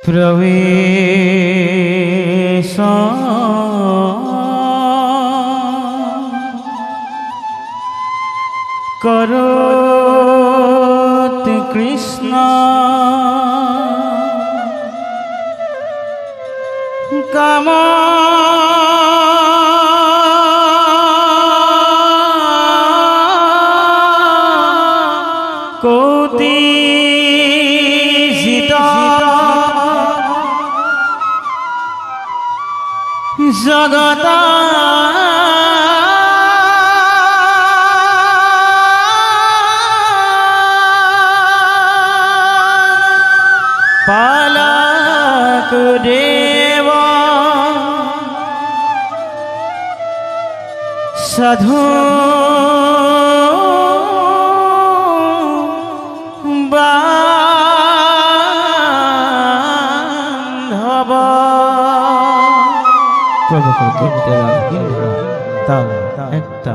प्रवेश करोति कृष्ण काम कोति जगत पालक देव साधु बांधव প্রভুর কীর্তন হিন্দুরা তাল একটা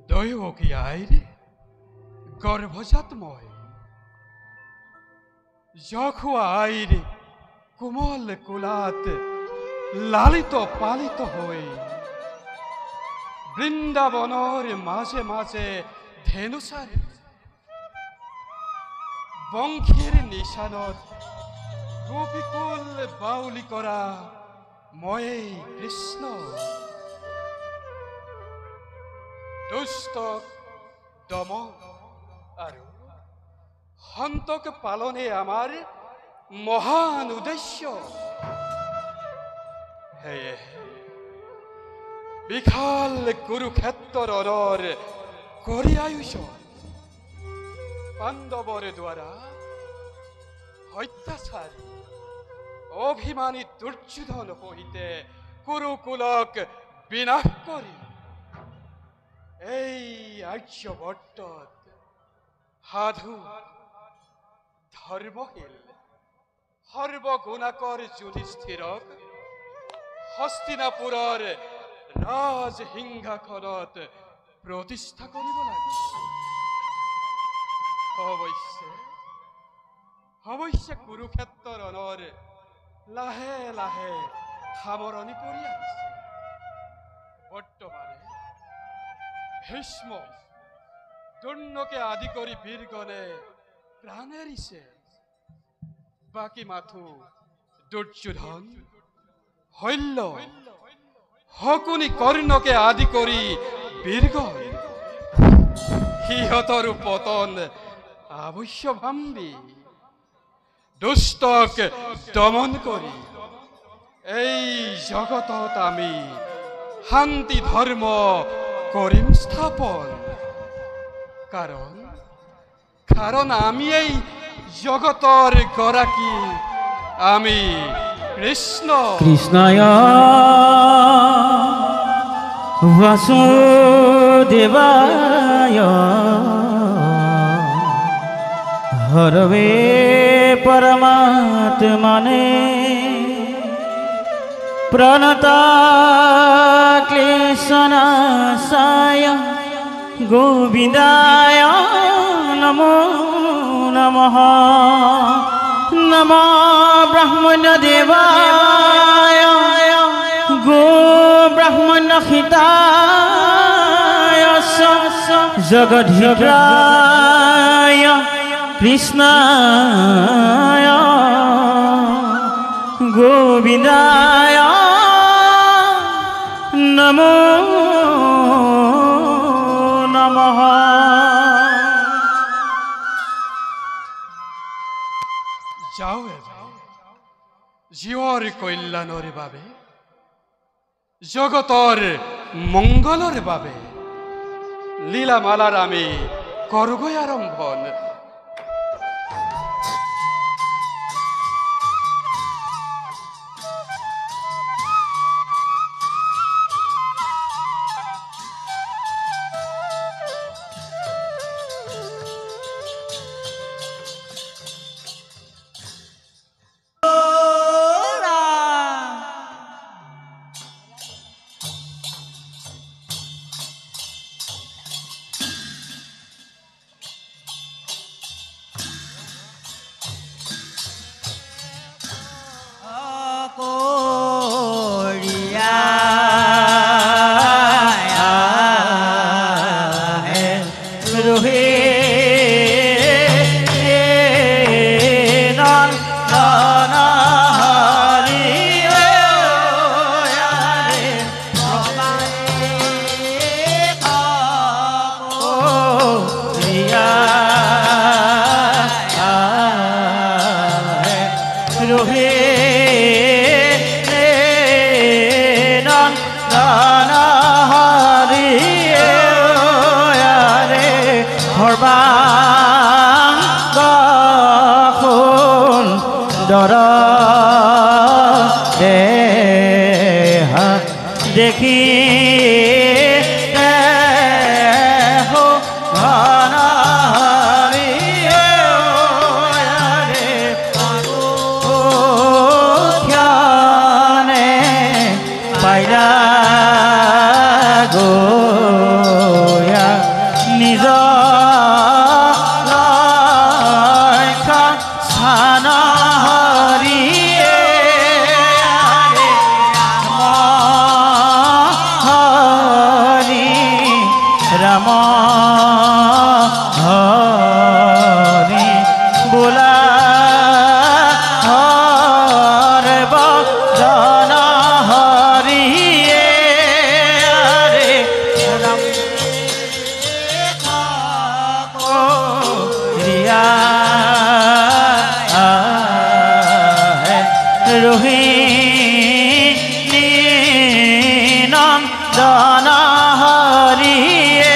দৈবকী আইরে গর্ভজাতময় যখুয়া আইরে কোমল কুলাতে লালিত পালিত হয়ে বৃন্দাবনৰ মাজে মাজে ধেনুচাৰী বংশীৰ নিশানত গোপীকুল বাউলি কৰা ময়েই কৃষ্ণ দুষ্টক দমন আৰু সন্তক পালনে আমাৰ মহান উদ্দেশ্য সেয়ে বিশাল কুৰুক্ষেত্ৰ ৰণৰ কৰি আয়োজন পাণ্ডৱৰ দ্বাৰা অত্যাচাৰী অভিমানী দুৰ্যোধন সহিতে কুৰুকুলক বিনাশ কৰি এই আৰ্যবৰ্তত সাধু ধৰ্মশীল সৰ্বগুণাকৰ যুধিষ্ঠিৰক হস্তিনাপুৰৰ ৰাজসিংহাসনত প্ৰতিষ্ঠা কৰিব লাগে অৱশ্যে কুৰুক্ষেত্ৰ ৰণৰ লাহে লাহে সামৰণি পৰি আহিছে বৰ্তমানে ভীষ্ম দ্ৰোণকে আদি কৰি বীৰগণে প্ৰাণ এৰিছে বাকী মাথো দুৰ্যোধন শল্য শকুনি কৰ্ণকে আদি কৰি বীৰগণ সিহঁতৰো পতন আৱশ্যভাম্বী দুষ্টক দমন কৰি এই জগতত আমি শান্তি ধৰ্ম কৰিম স্থাপন কাৰণ আমি এই জগতৰ গৰাকী আমি কৃষ্ণ কৃষ্ণায় বাসুদেবায় হরবে পরমাত্মনে প্রণতা ক্লেশনাশায় গোবিন্দায় নমো নমঃ নমো ব্রহ্মণ্যদেবায় গো ব্রহ্মণ্যহিতায় জগদ্ধিতায় কৃষ্ণায় গোবিন্দায় নমো নমঃ যাও এবাৰ জীৱৰ কল্যাণৰ বাবে জগতৰ মংগলৰ বাবে লীলামালাৰ আমি কৰোগৈ আৰম্ভণ দেখি পাইলা গোয়া নিজ স্থান হৰিয়ে নন্দন হৰিয়ে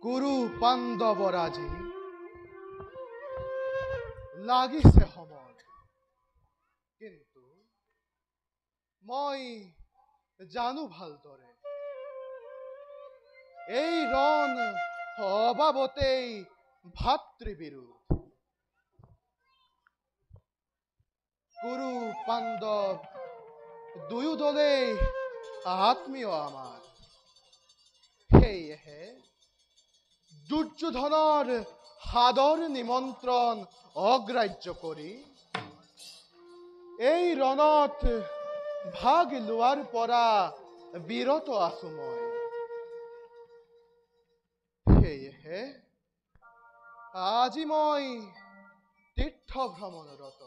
গুৰু পাণ্ডৱৰাজী লাগিছে সময়, কিন্তু মই জানো ভালদৰে এই ৰণ অবাবতেই ভাতৃবিৰোধ। গুৰু পাণ্ডৱ দুয়ো দলেই আত্মীয় আমাৰ, সেয়েহে দুৰ্যোধনৰ সাদৰ নিমন্ত্ৰণ অগ্ৰাহ্য কৰি এই ৰণত ভাগ লোৱাৰ পৰা বিৰত আছো মই। সেয়েহে আজি মই তীৰ্থ ভ্ৰমণৰত।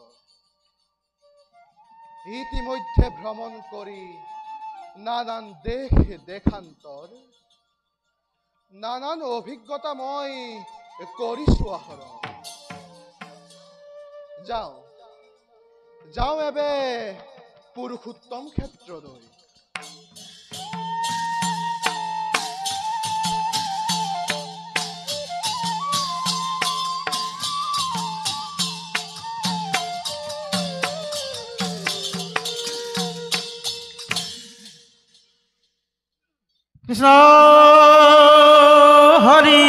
ইতিমধ্যে ভ্ৰমণ কৰি নানান দেশ দেশান্তৰ, নানান অভিজ্ঞতা মই কৰিছো আহৰণ। যাওঁ এবে পুৰুষোত্তম ক্ষেত্ৰলৈ। কৃষ্ণ হৰি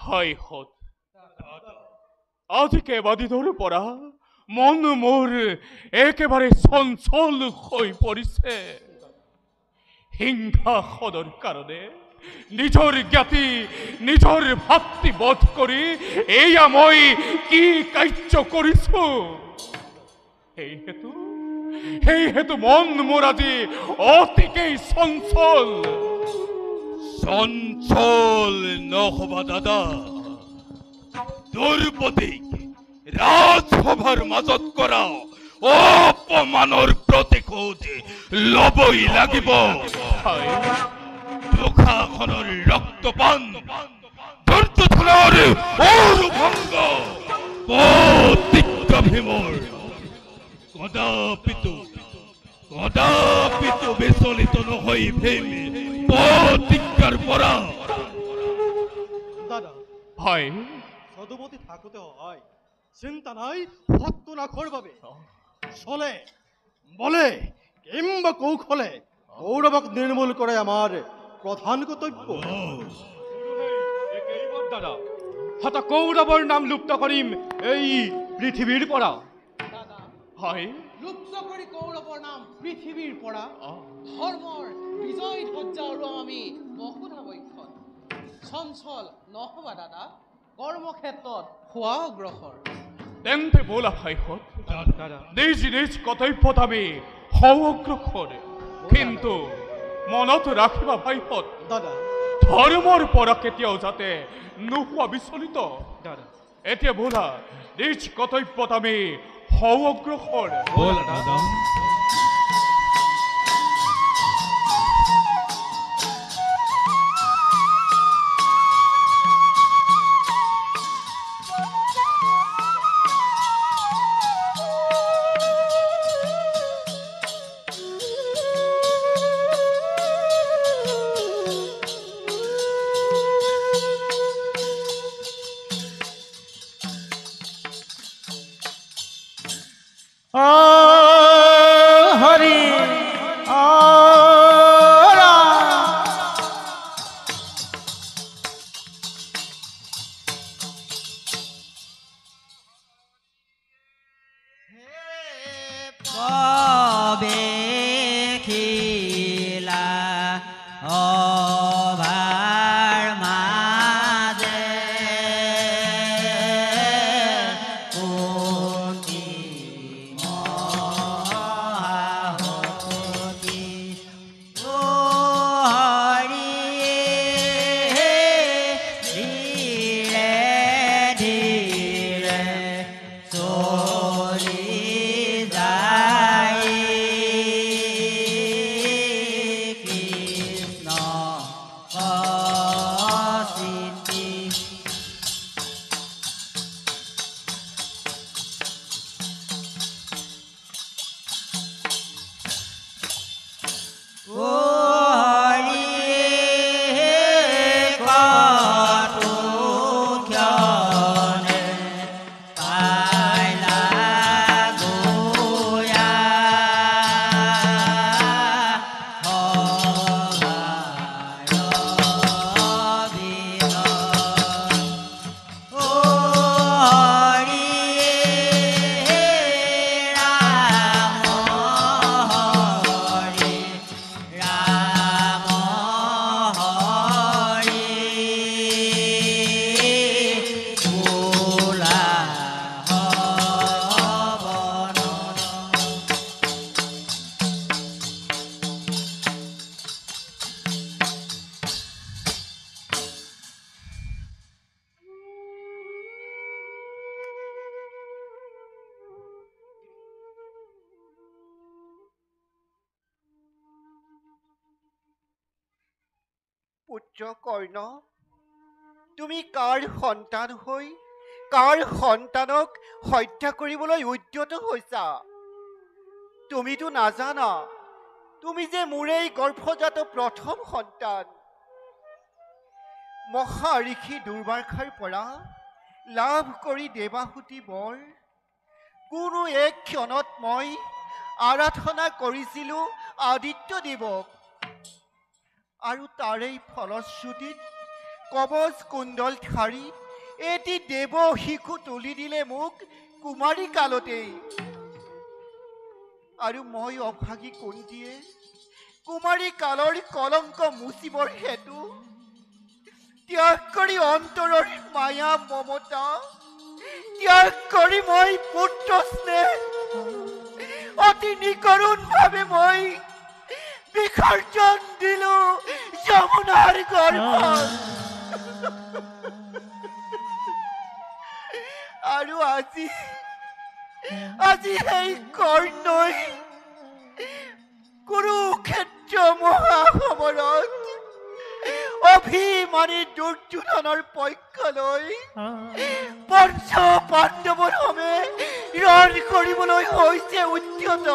হায় হত আজি কেইবাদিনৰ পৰা মন মোৰ একেবাৰে চঞ্চল হৈ পৰিছে। সিংহাসনৰ কাৰণে নিজৰ জ্ঞাতি নিজৰ ভাতৃবধ কৰি এয়া মই কি কাৰ্য কৰিছো। সেইহেতু মন মোৰ আজি অতিকেই চঞ্চল। চঞ্চল নহবা দাদা, দ্ৰৌপদীক ৰাজসভাৰ মাজত কৰা অপমানৰ প্ৰতিশোধ লবই লাগিব। মুখাখনৰ ৰক্তপান দুৰ্যোধনৰ অৰুভঙ্গ প্ৰতিজ্ঞা ভীমৰ কদাপিতো বিচলিত নহয় ভীম প্ৰতিজ্ঞাৰ পৰা। দাদা হয় সদুমতি থাকোতে হয় চিন্তা নাই সত্তনাশৰ বাবে চলে বলে কিংবা কৌশলে কৌৰৱক নিৰ্মূল কৰে আমাৰ প্ৰধান কৰ্তব্য। দাদা হতা কৌৰৱৰ নাম লুপ্ত কৰিম এই পৃথিৱীৰ পৰা। হয় লুপ্ত কৰি কৌৰৱৰ নাম পৃথিৱীৰ পৰা ধৰ্মৰ বিজয় ধ্বজা উৰুৱাম আমি বসুধাবক্ষত। চঞ্চল নহবা দাদা কৰ্মক্ষেত্ৰত হোৱা অগ্ৰসৰ। তেন্তে বলা ভাইহঁত নিজ নিজ কৰ্তব্যত আমি হওঁ অগ্ৰসৰ। কিন্তু মনত ৰাখিবা ভাইহঁত দাদা ধৰ্মৰ পৰা কেতিয়াও যাতে নোহোৱা বিচলিত। দাদা এতিয়া বলা নিজ কৰ্তব্যত আমি হওঁ অগ্ৰসৰ। হৰি পুত্ৰ কৰ্ণ, তুমি কাৰ সন্তান হৈ কাৰ সন্তানক হত্যা কৰিবলৈ উদ্যত হৈছা? তুমিতো নাজানা তুমি যে মোৰেই গৰ্ভজাত প্ৰথম সন্তান। মহা ঋষি দুৰ্বাসাৰ পৰা লাভ কৰি দেৱাহুতি বৰ কোনো এক ক্ষণত মই আৰাধনা কৰিছিলো আদিত্য দেৱক, আৰু তাৰেই ফলশ্ৰুতিত কবচ কুণ্ডল ধাৰি এটি দেৱ শিশু তুলি দিলে মোক কুমাৰী কালতেই। আৰু মই অভাগী কুন্তীয়ে কুমাৰী কালৰ কলংক মুচিবৰ হেতু ত্যাগ কৰি অন্তৰৰ মায়া মমতা ত্যাগ কৰি মই পুত্ৰ স্নেহ অতি নিকৰুণভাৱে মই বিসৰ্জন দিলো যমুনাৰ গৰ্ভত। আৰু আজি সেই কৰ্ণই কুৰুক্ষেত্ৰ মহাসমৰত অভিমানী দুৰ্যোধনৰ পক্ষলৈ পঞ্চ পাণ্ডৱৰ হমে ৰণ কৰিবলৈ হৈছে উদ্যত।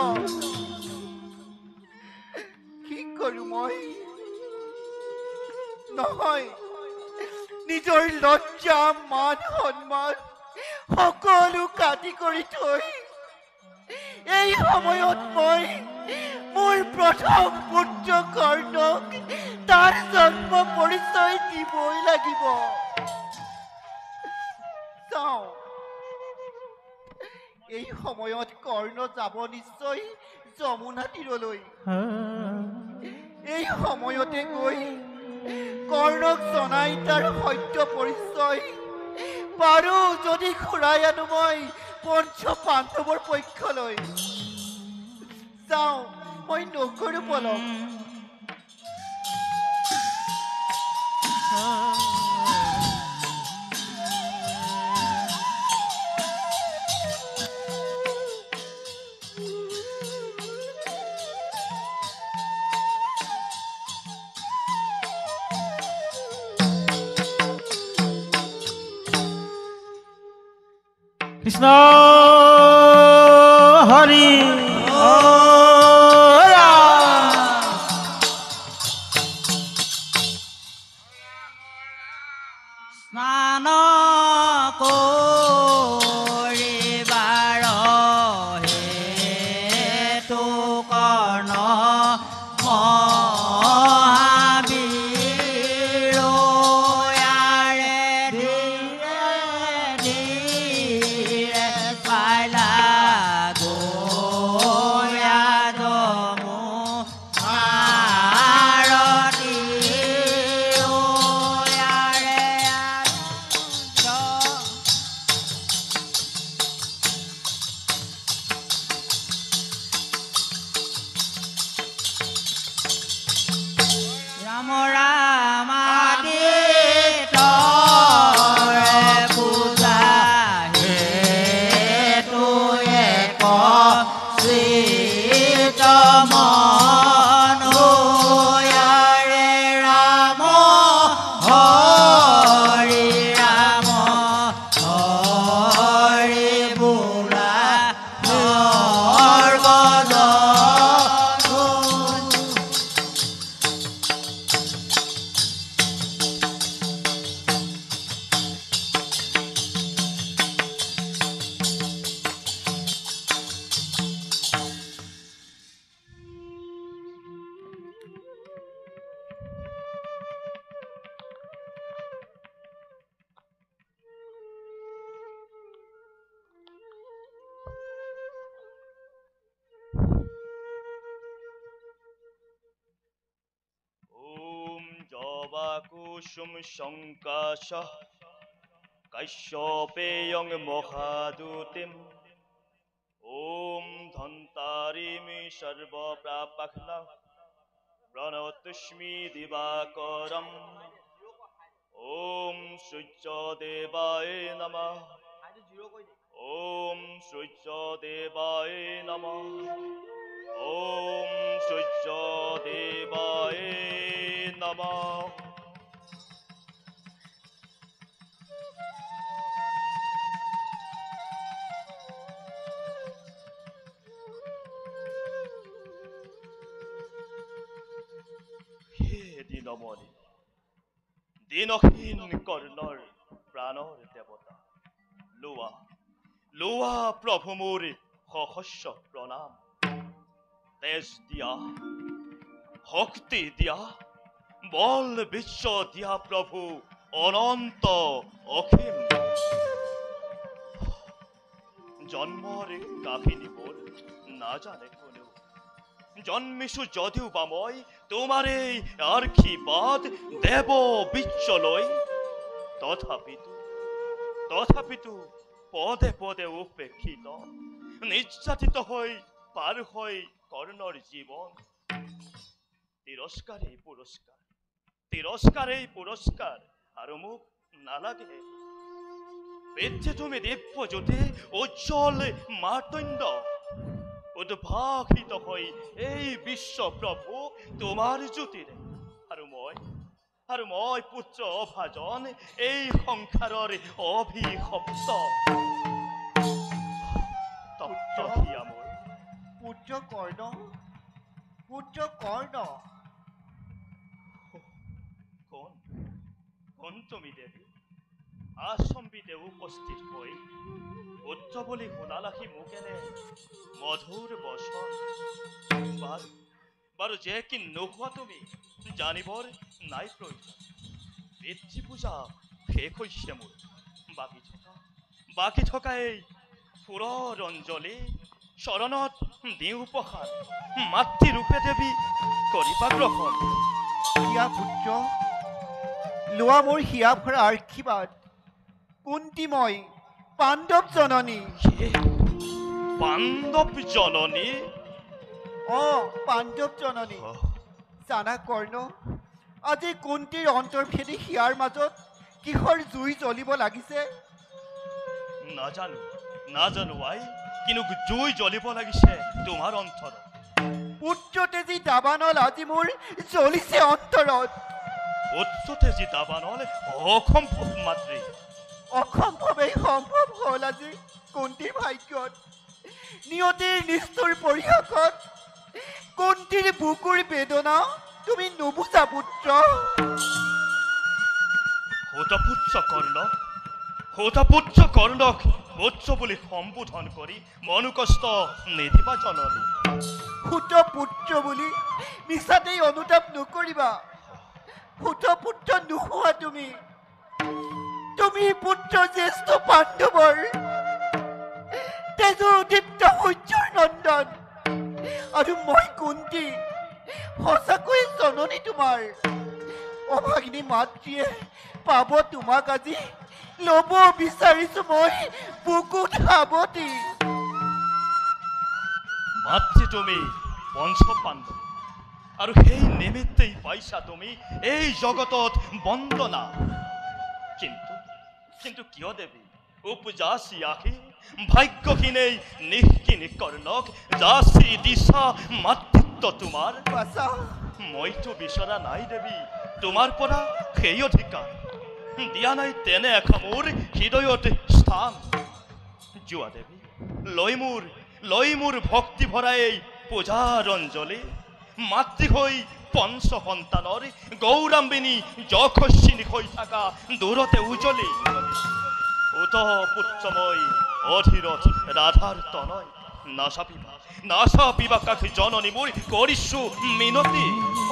কি কৰো মই? নহয়, নিজৰ লজ্জা মান সন্মান সকলো কাটি কৰি থৈ এই সময়ত মই মোৰ প্ৰথম পুত্ৰ কৰ্ণক তাৰ জন্ম পৰিচয় দিবই লাগিব। চাওঁ, এই সময়ত কৰ্ণ যাব নিশ্চয় যমুনা তীৰলৈ। এই সময়তে গৈ কৰ্ণক জনাই তাৰ সত্য পৰিচয় পাৰো যদি ঘূৰাই আনো মই পঞ্চ পাণ্ডৱৰ পক্ষলৈ। যাওঁ, মই নকৰো পলম। কৃষ্ণ হৰি স্নান কৰিবাৰ হেতু কৰ্ণ মহাবীৰ ধীৰে ধীৰে পালা গয়া যমু আৰতি ৰাম ৰাম পূজা হেতু এক শ্ৰীত মনোয়াৰে ৰাম হৰি বোলা সৰ্বজ ওম জবাকুসুম শঙ্কাশ কাশ্যপেয়ং মহাদূতিম ওম ধন্তারিমি সর্বপ্রাপখ্ন প্রণতস্মি দিবাকরম ওম সূর্যদেবায় নমঃ ওম সূর্যদেবায় নমঃ ওম সূর্যদেবায় নমঃ। হে দিনমণি, দিনহীন কর্ণর প্রাণর দেবতা, লোৱা লোৱা প্ৰভু মোৰ সহস্ৰ প্ৰণাম। তেজ দিয়া, শক্তি দিয়া, বল বিশ্ব দিয়া প্ৰভু অনন্ত অসীম। জন্মৰ কাহিনীবোৰ নাজানে কোনেও, জন্মিছো যদিও বা মই তোমাৰে আশীৰ্বাদ দেৱ বিশ্বলৈ। তথাপিতো পদে পদে উপেক্ষিত, নিৰ্যাতিত হৈ পাৰ হয় কৰ্ণৰ জীৱন। তিৰস্কাৰেই পুৰস্কাৰ আৰু মোক নালাগে। পিতৃ তুমি দিব্য জ্যোতি, উজ্জ্বল মাতণ্ড, উদ্ভাসিত হৈ এই বিশ্ব প্ৰভু তোমাৰ জ্যোতিৰে। আৰু আৰু মই পুত্ৰ অভাজন এই সংসাৰৰ অভিশপ্ত তপ্ত হিয়া মোৰ পুত্ৰ কৰ্ণ পুত্ৰ কৰ্ণ কোন তুমি দেৱী আচম্বিতে উপস্থিত হৈ পুত্ৰ বুলি শুনালাহি মোক এনে মধুৰ বচন বাৰু যে কি নোহোৱা তুমি জানিবৰ নাই প্ৰয়োজন পিতৃ পূজা শেষ হৈছে মোৰ বাকী থকা এই ফুলৰ অঞ্জলি চৰণত দিওঁ উপহাৰ মাতৃৰূপে দেৱী কৰিবা গ্ৰহণ হিয়া পুত্ৰ লোৱা মোৰ হিয়া ভৰা আশীৰ্বাদ কুন্তীময় পাণ্ডৱ জননী পাণ্ডৱ জননী পাণ্ডৱ জননী জানা কৰ্ণ আজি কুন্তীৰ অন্তৰ্ভেদী হিয়াৰ মাজত কিহৰ জুই জ্বলিব লাগিছে নাজানো আই কিন্তু জুই জ্বলিব লাগিছে তোমাৰ অন্তৰত পুত্ৰ তেজী দাবানল আজি মোৰ জ্বলিছে অন্তৰত পুত্ৰ তেজী দাবানল অসম্ভৱ মাতৃ অসম্ভৱেই সম্ভৱ হ'ল আজি কুন্তীৰ ভাগ্যত নিয়তিৰ নিষ্ঠুৰ পৰিহাসত কুন্তীৰ বুকুৰ বেদনা তুমি নুবুজা পুত্ৰ পুত্ৰ কৰ্ণক পুত্ৰ বুলি সম্বোধন কৰি মনুকষ্ট নিদিবা জননী সুত পুত্ৰ বুলি মিছাতেই অনুতাপ নকৰিবা সুত পুত্ৰ নোহোৱা তুমি পুত্ৰ জ্যেষ্ঠ পাণ্ডৱৰ তেজোদীপ্ত সূৰ্যৰ নন্দন আৰু মই কুন্তী সঁচাকৈ জননী তোমাৰ অভাগিনী মাতৃয়ে পাব তোমাক আজি ল'ব বিচাৰিছো মই বুকুত সাৱটি মাতৃ তুমি পঞ্চ পাণ্ডৱ আৰু সেই নিমিত্তেই পাইছা তুমি এই জগতত বন্দনা কিন্তু কিয় দেৱী উপজাসি আহি ভাগ্যহীনেই নিষ্কিনি কৰ্ণক যাচি দিছা মাতৃত্ব তোমাৰ মইতো বিচৰা নাই দেৱী তোমাৰ পৰা সেই অধিকাৰ দিয়া নাই তেনে এখন মোৰ হৃদয়ত স্থান যোৱা দেৱী লৈ মোৰ ভক্তি ভৰা এই পূজাৰ অঞ্জলি মাতৃ হৈ পঞ্চ সন্তানৰ গৌৰাম্বিনী যশস্বিনী হৈ থকা দূৰতে উজলি উত পুত্ৰময় অধীৰত ৰাধাৰ তনয় নাচাপিবা কাকি জননী মোৰ কৰিছো মিনতি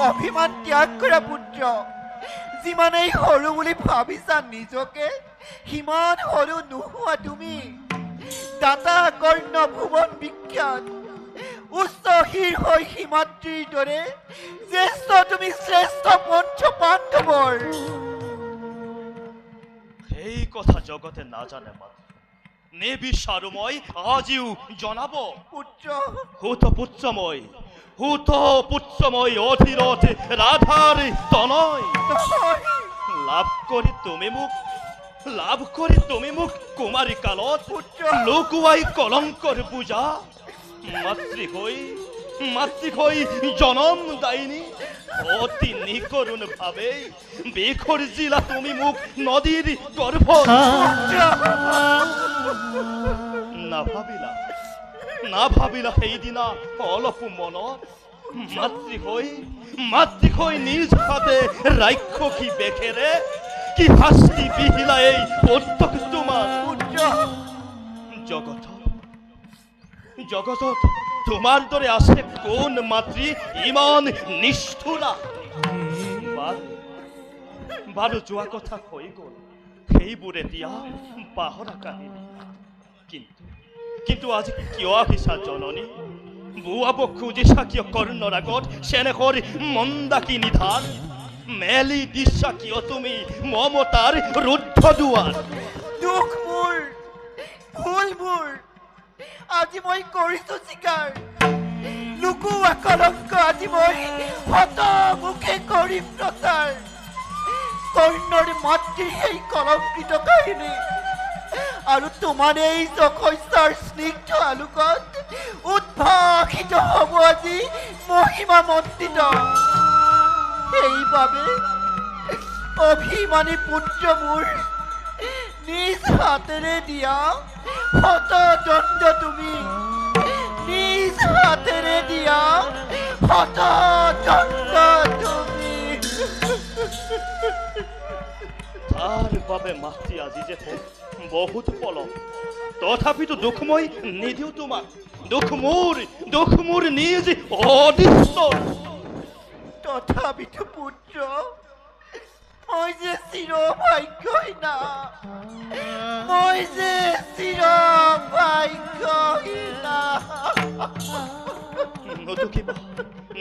অভিমান ত্যাগ কৰা পুত্ৰ যিমানেই সৰু বুলি ভাবিছা নিজকে সিমান সৰু নোহোৱা তুমি দাতা কৰ্ণ ভুৱন বিখ্যাত উচ্চ শীৰ্ষ সীমাত্ৰীৰ দৰে জ্যেষ্ঠ তুমি শ্ৰেষ্ঠ পঞ্চ পাণ্ডৱৰ সেই কথা জগতে নাজানে মাত্ৰ নেবিচাৰো মই আজিও জনাব পুত্ৰ সুত পুত্ৰময় অধীৰত ৰাধাৰ তনয় লাভ কৰি তুমি মোক কুমাৰী কালত লুকুৱাই কলংকৰ পূজা মাতৃ হৈ জনম দায়িনী অতি নিকৰুণ ভাৱে বিসৰ্জিলা তুমি মোক নদীৰ গৰ্ভত নাভাবিলা সেইদিনা অলপো মনত মাতৃ হৈ নিজ হাতে ৰাক্ষসী বেখেৰে কি শাস্তি বিহিলা এই পুত্ৰক তোমাৰ জগতত তোমাৰ দৰে আছে কোন মাতৃ ইমান নিষ্ঠুৰা বাৰু যোৱা কথা হৈ গ'ল সেইবোৰ এতিয়া পাহৰা কাহিনী কিন্তু আজি কিয় আহিছা জননী বুৱাব খুজিছা কিয় কৰ্ণৰ আগত চেনেহৰ মন্দাকিনী ধান মেলি দিছা কিয় তুমি মমতাৰ ৰুদ্ধ দুৱাৰ দুখ মোৰ ভুল মোৰ আজি মই কৰিছো স্বীকাৰ লুকুৱা কলংক আজি মই হত মুখে কৰিম প্ৰচাৰ কৰ্ণৰ মাতৃৰ সেই কলংকিত কাহিনী আৰু তোমাৰ এই যশস্যাৰ স্নিগ্ধ আলোকত উদ্ভাসিত হ'ব আজি মহিমা মণ্ডিত সেইবাবে অভিমানী পুত্ৰ মোৰ নিজ হাতেৰে দিয়া হত দণ্ড তুমি নিজ হাতেৰে দিয়া হত দণ্ড তুমি তাৰ বাবে মাতৃ আজি যে বহুত পলম তথাপিতো দুখ মই নিদিওঁ তোমাক দুখ মোৰ নিজ অদৃষ্ট তথাপিতো পুত্ৰ মই যে চিৰভাগ্যহীনা মই যে চিৰভাগ্যহীনা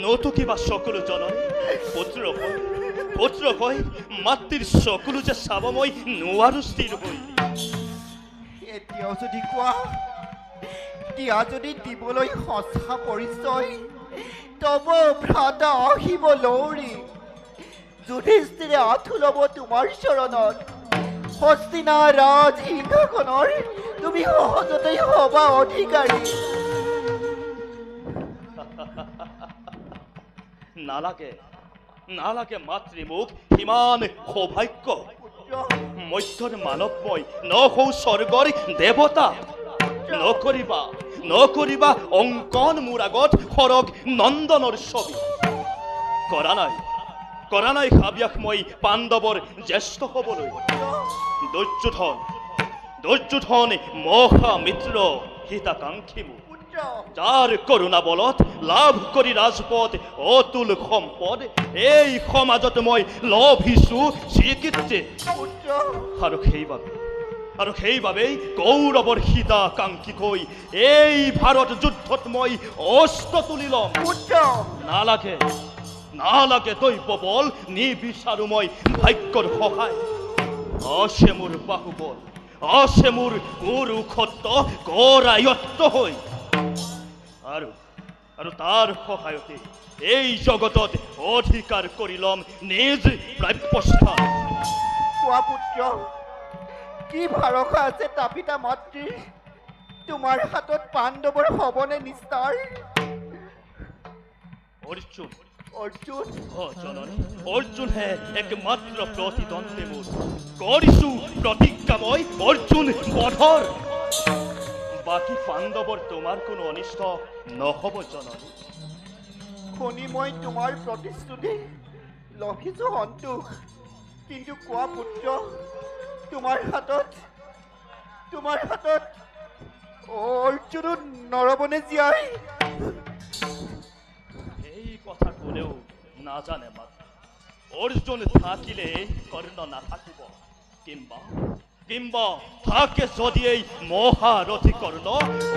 নতুকিবা সকলো জননী পুত্ৰ হৈ মাতৃৰ সকলো যে চাব মই নোৱাৰো স্থিৰ হৈ এতিয়াও যদি কোৱা দিয়া যদি দিবলৈ সঁচা পৰিচয় তব ভ্ৰাত আহিব লৌৰি যুধিষ্ঠিৰে আঁঠু ল'ব তোমাৰ চৰণত হস্তিনা ৰাজ সিংহাসনৰ তুমি সহজতেই হবা অধিকাৰী নালাগে মাতৃ মোক সিমান সৌভাগ্য মধ্যৰ মানৱ মই নহৌ স্বৰ্গৰ দেৱতা নকৰিবা অংকন মোৰ আগত সৰগ নন্দনৰ ছবি কৰা নাই হাবিয়াস মই পাণ্ডৱৰ জ্যেষ্ঠ হবলৈ দুৰ্যোধন মহামিত্ৰ হিতাকাংক্ষী মোৰ যাৰ কৰোণা বলত লাভ কৰি ৰাজপথ অতুল সম্পদ এই সমাজত মই লভিছো স্বীকৃতি আৰু সেইবাবেই কৌৰৱৰ হিতাকাংক্ষী কৈ এই ভাৰত যুদ্ধত মই অস্ত্ৰ তুলি ল'ম নালাগে দৈৱ বল নিবিচাৰো মই ভাগ্যৰ সহায় আছে মোৰ বাহুবল আছে মোৰ কুৰুক্ষেত্ৰ কৰায়ত্ত হৈ আৰু তাৰ সহায়তে এই জগতত অধিকাৰ কৰি ল'ম নিজ প্ৰাপ্যস্থান কোৱা পুত্ৰ কি ভৰসা আছে তাপিতা মাতৃৰ তোমাৰ হাতত পাণ্ডৱৰ হবনে নিস্তাৰ অৰ্জুন হে একমাত্ৰ প্ৰতিদ্বন্দ্বী মোৰ কৰিছো প্ৰতিজ্ঞা মই অৰ্জুন বধৰ বাকী পাণ্ডৱৰ তোমাৰ কোনো অনিষ্ট নহব জননী শুনি মই তোমাৰ প্ৰতিশ্ৰুতি লভিছো সন্তোষ কিন্তু কোৱা পুত্ৰ তোমাৰ হাতত অৰ্জুনো নৰবনে জীয়াই এই কথা কোনেও নাজানে মাত্ৰ অৰ্জুন থাকিলে কৰ্ণ নাথাকিব কিম্বা থাকে যদি এই মহাৰথী কৰ্ণ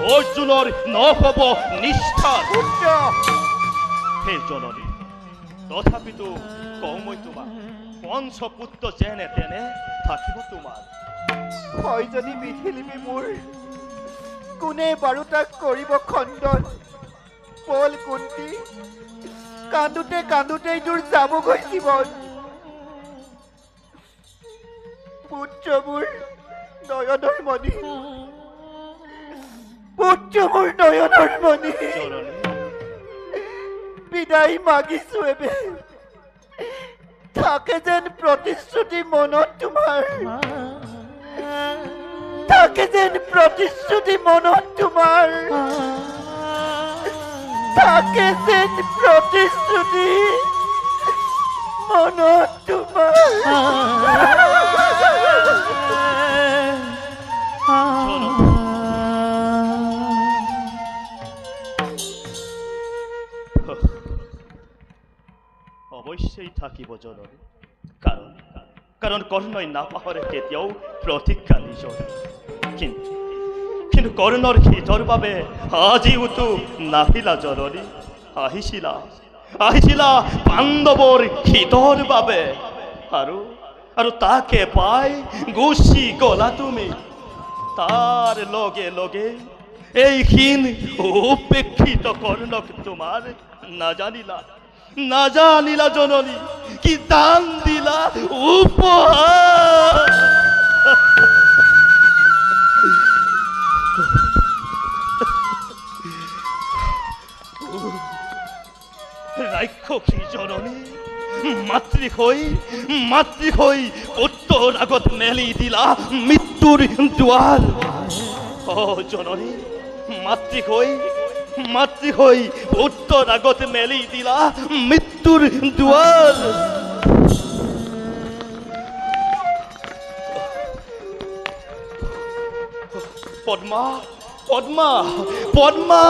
অৰ্জুনৰ নহব নিষ্ঠা হে জননী তথাপিতো কওঁ মই তোমাক পঞ্চপুত্ৰ যেনে তেনে থাকিব তোমাৰ হয় যদি বিধিলিপি মোৰ কোনে বাৰু তাক কৰিব খণ্ডন বল কুন্তি কান্দোতেই দূৰ যাবগৈ জীৱন পুত্ৰ মোৰ নয়নৰ মণি বিদায় মাগিছো এবে থাকে যেন প্ৰতিশ্ৰুতি মনত তোমাৰ থাকে যেন প্ৰতিশ্ৰুতি মনত তোমাৰ থাকে যেন প্ৰতিশ্ৰুতি মনত তোমাৰ অৱশ্যেই থাকিব জননী কাৰণ কৰ্ণই নাপাহৰে কেতিয়াও প্ৰতিজ্ঞা নিজৰ কিন্তু কৰ্ণৰ হিতৰ বাবে আজিওতো নাহিলা জননী আহিছিলা পাণ্ডৱৰ হিতৰ বাবে আৰু তাকে পাই গুচি গলা তুমি তাৰ লগে লগে এইখিন উপেক্ষিত কৰ্ণক তোমাৰ নাজানিলা জননী কি দান দিলা উপহাৰ ৰাক্ষসী জননী মাতৃ হই মাতৃ হৈ পুত্ৰৰ আগত মেলি দিলা মৃত্যুৰ দুৱাৰ। অ জননী, মাতৃ হৈ পুত্ৰৰ আগত মেলি দিলা মৃত্যুৰ দুৱাৰ। পদ্মা, পদ্মা, পদ্মা।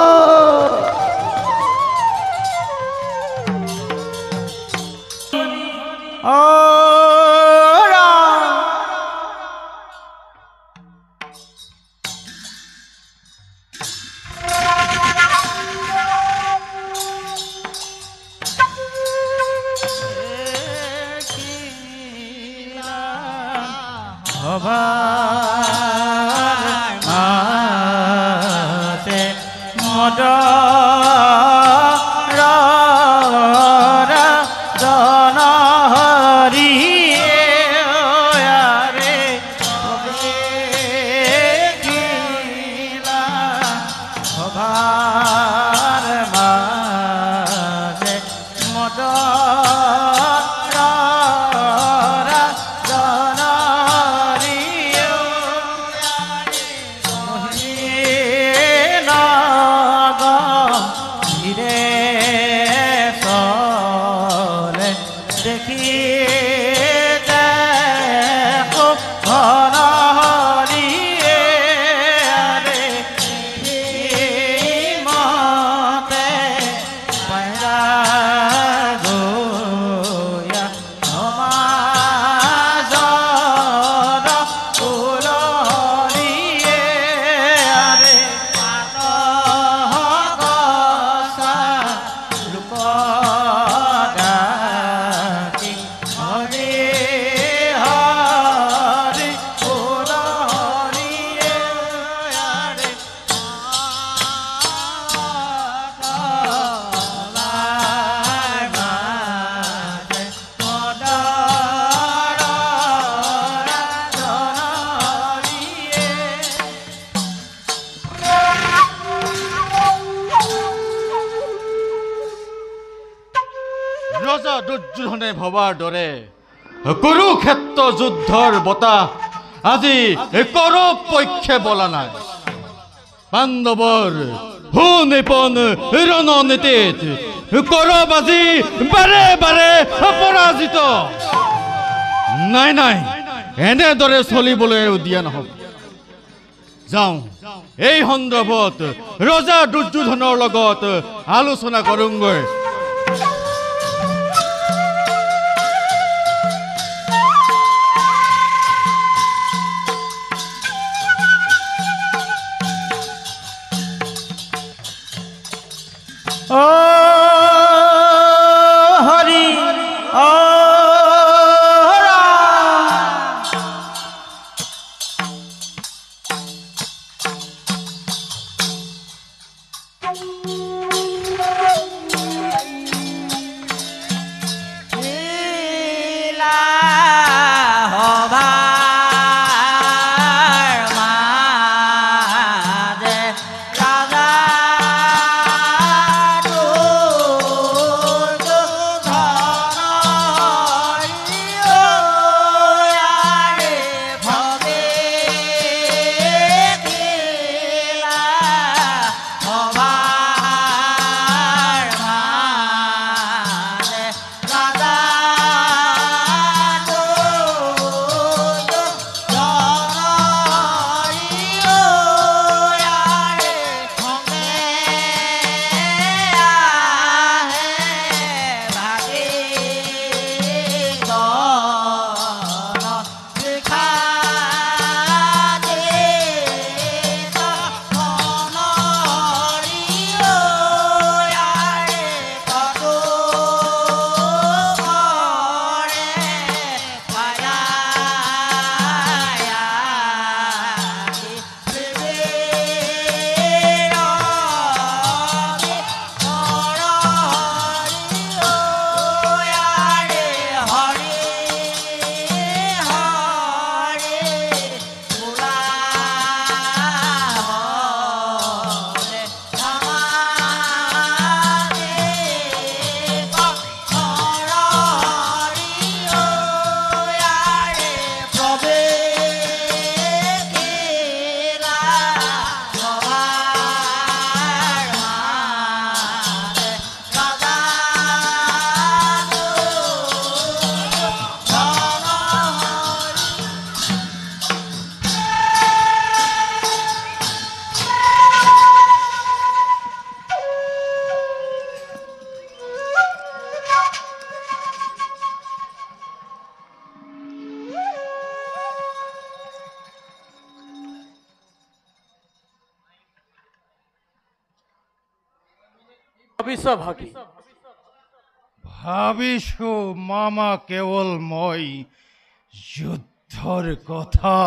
ৰজা দুৰ্যোধনে ভবাৰ দৰে কুৰুক্ষেত্ৰ যুদ্ধৰ বতাহ আজি কৌৰৱ পক্ষে বলা নাই। পাণ্ডৱৰ সুনিপুণ ৰণনীতিত কৌৰৱ আজি বাৰে বাৰে পৰাজিত। নাই নাই, এনেদৰে চলিবলৈ দিয়া নহ'ব। যাওঁ, এই সন্দৰ্ভত ৰজা দুৰ্যোধনৰ লগত আলোচনা কৰোঁগৈ। হৰি ভাবিছা ভাগি? ভাবিছো মামা, কেৱল মই যুদ্ধৰ কথা।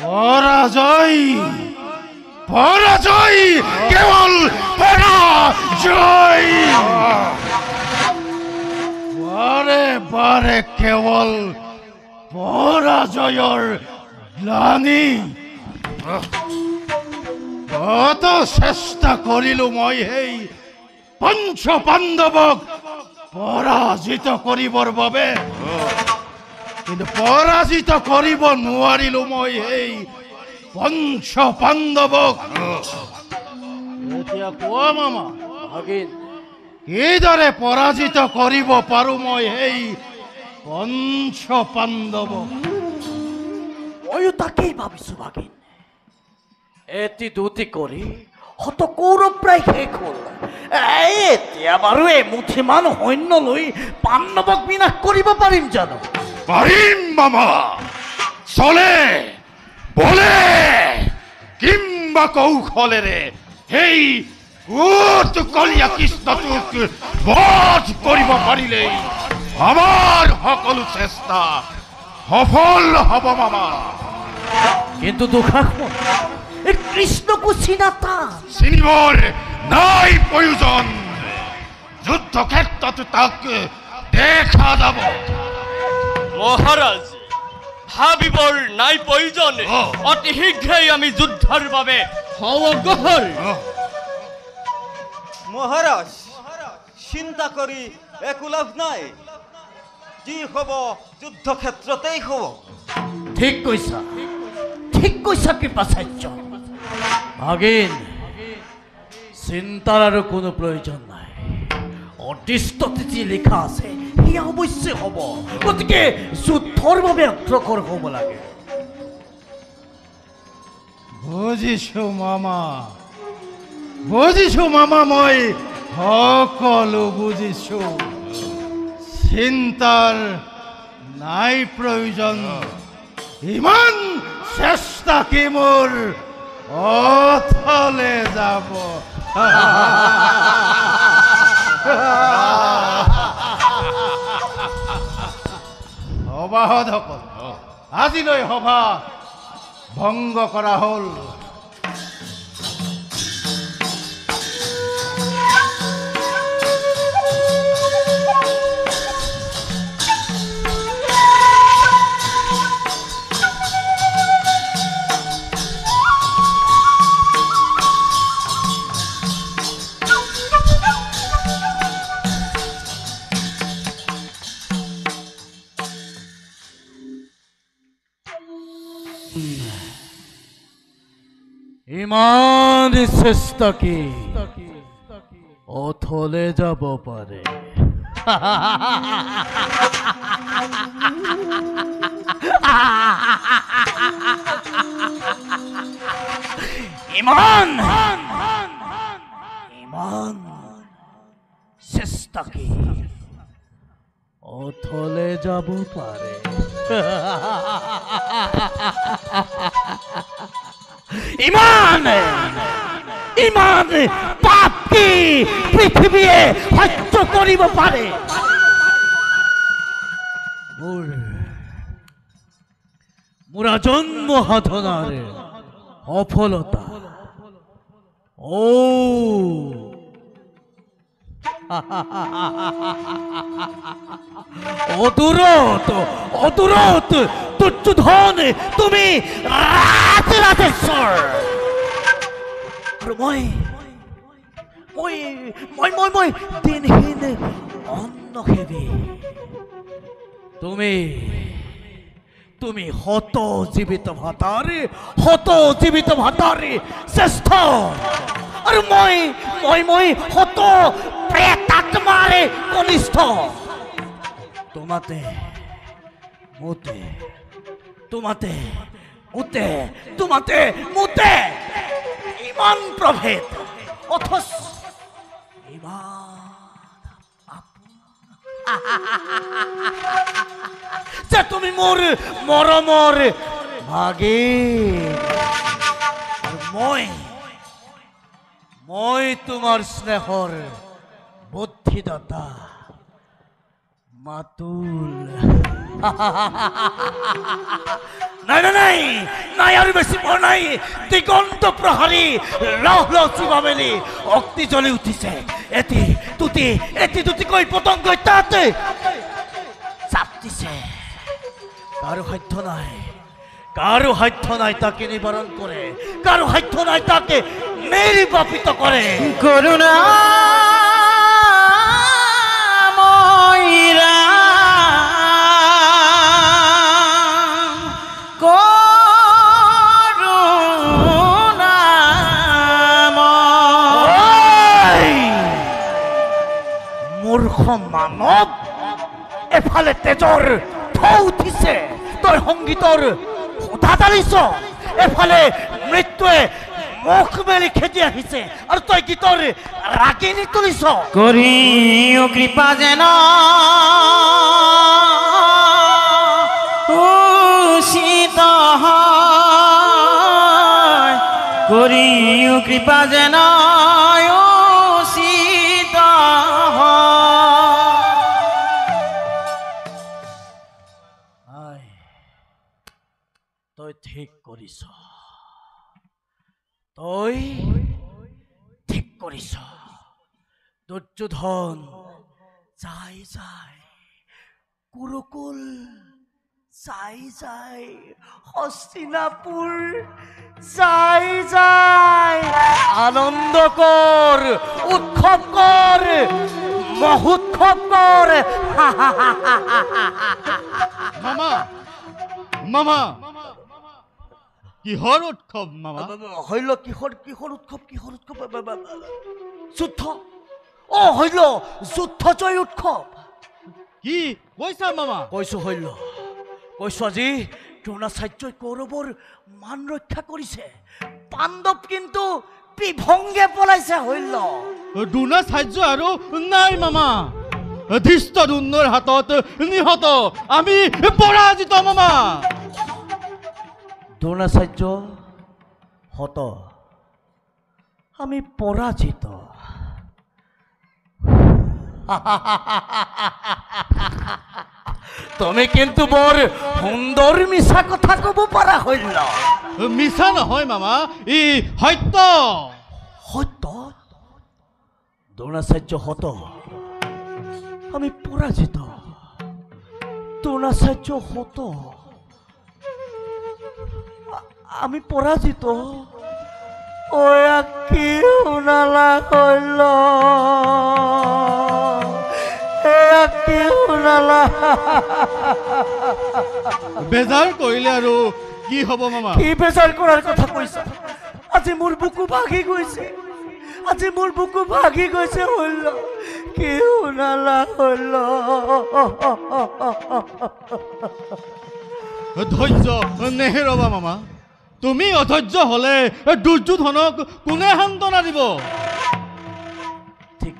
পৰাজয় পৰাজয় কেৱল পৰাজয়। বাৰে বাৰে কেৱল পৰাজয়ৰ গ্লানি। কত চেষ্টা কৰিলো মই সেই পঞ্চ পাণ্ডৱক পৰাজিত কৰিবৰ বাবে, কিন্তু পৰাজিত কৰিব নোৱাৰিলো মই সেই পঞ্চ পাণ্ডৱক। এতিয়া কোৱা মামা, ভাগিন, কিদৰে পৰাজিত কৰিব পাৰো মই সেই পঞ্চ পাণ্ডৱক? ময়ো তাকেই ভাবিছো ভাগিন। এটি দুটি কৰি হত কৌৰৱ প্ৰায় শেষ হ'ল। এতিয়া বাৰু এমুঠিমান সৈন্য লৈ পাণ্ডৱক বিনাশ কৰিব পাৰিম জানো? পাৰিম মামা, চলে বলে কিম্বা কৌশলেৰে সেই কুট কলীয়া কৃষ্ণটোক বধ কৰিব পাৰিলেই আমাৰ সকলো চেষ্টা সফল হ'ব মামা। কিন্তু দুঃসাহস এই কৃষ্ণকো চিনাতা চিনিবৰ নাই প্ৰয়োজন, যুদ্ধ ক্ষেত্ৰত তাক দেখা যাব। মহাৰাজ, ভাবিবৰ নাই প্ৰয়োজন। অতি শীঘ্ৰেই আমি যুদ্ধৰ বাবে অগ্ৰসৰ। মহাৰাজ, চিন্তা কৰি একো লাভ নাই। যি হ'ব যুদ্ধক্ষেত্ৰতেই হ'ব। ঠিক কৈছা কৃপাচাৰ্য। ভাগিন, চিন্তাৰ আৰু কোনো প্ৰয়োজন নাই। অদৃষ্টতে যি লিখা আছে সেয়া অৱশ্যে হ'ব। গতিকে যুদ্ধৰ বাবে অগ্ৰসৰ হ'ব লাগে। বুজিছো মামা, মই সকলো বুজিছো। চিন্তাৰ নাই প্ৰয়োজন। ইমান চেষ্টা কি মোৰ অথলে যাব? সভাসদসকল, আজিলৈ সভা ভংগ কৰা হ'ল। ইমান চেষ্টা কি অথলে যাব পাৰে? ইমান চেষ্টা কি অথলে যাব পাৰে? ইমান পাপ কি পৃথিৱীয়ে সহ্য কৰিব পাৰে? মোৰ জন্ম সাধনাৰ সফলতা অদূৰত দুৰ্যোধন, তুমি ৰাজেশ্বৰ। আৰু মই দিনহীন অন্নসেৱী। তুমি হত জীৱিত ভাতাৰ শ্ৰেষ্ঠ। আৰু মই হত প্ৰেতাত্মাৰ কনিষ্ঠ। তোমাতে ইমান প্ৰভেদ, অথচ যে তুমি মোৰ মৰমৰ ভাগিন। মই তোমাৰ স্নেহৰ বুদ্ধিদাতা মাতুল। নাই নাই নাই নাই আৰু বেছি পৰ নাই। দিগন্ত প্ৰহাৰী লহ লহ চিবা মেলি অগ্নি জ্বলি উঠিছে। এটি দুটিকৈ পতংগই তাতে চাপ দিছে। কাৰো সাধ্য নাই তাকে নিবাৰণ কৰে। কাৰো সাধ্য নাই তাকে নিৰ্বাপিত কৰে। কৰুণা ময়ৰা মূৰ্খ মানৱ, এফালে তেজৰ ঢৌ উঠিছে, তই সংগীতৰ সুধা দালিছ। এফালে মৃত্যুৱে মুখ মেলি খেদি আহিছে আৰু তই গীতৰ ৰাগিনী তুলিছ। কৰিও কৃপা যেন উচিত হয়, কৰিও কৃপা যেন উচিত হয়। তই ঠিক কৰিছ, তই ঠিক কৰিছ। দুৰ্যোধন যাই কুৰুকুল, যাই হস্তিনাপুৰ, যাই আনন্দ কৰ, উৎসৱ কৰ, মহোৎসৱ কৰ। মামা কিহৰ উৎসৱ মামা? হইল কিহৰ উৎসৱ? যুদ্ধ। হইল যুদ্ধ জয় উৎসৱ। কি কৈছা মামা? কৈছো আজি দ্ৰোণাচাৰ্যই কৌৰৱৰ মান ৰক্ষা কৰিছে। পাণ্ডৱ কিন্তু বিভংগে পলাইছে। হইল দ্ৰোণাচাৰ্য আৰু নাই মামা। ধৃষ্টদ্যুম্নৰ হাতত নিহত আমি পৰাজিত মামা। দ্ৰোণাচাৰ্য হত, আমি পৰাজিত। তুমি কিন্তু বৰ সুন্দৰ মিছা কথা কব পাৰা। হইল মিছা নহয় মামা, ই সত্য। দ্ৰোণাচাৰ্য হত, আমি পৰাজিত। দ্ৰোণাচাৰ্য হত, আমি পৰাজিত। ওয়া কি শুনালা হইল, কি শুনালা। বেজাৰ কৰিলে আৰু কি হব মামা? কি বেজাৰ কৰাৰ কথা কৈছা? আজি মোৰ বুকু ভাগি গৈছে, হইল কি শুনালা হইল। ধৈৰ্য নেহেৰবা মামা। তুমি অধৈৰ্য হলে দুৰ্যোধনক কোনে সান্তনা দিব? ঠিক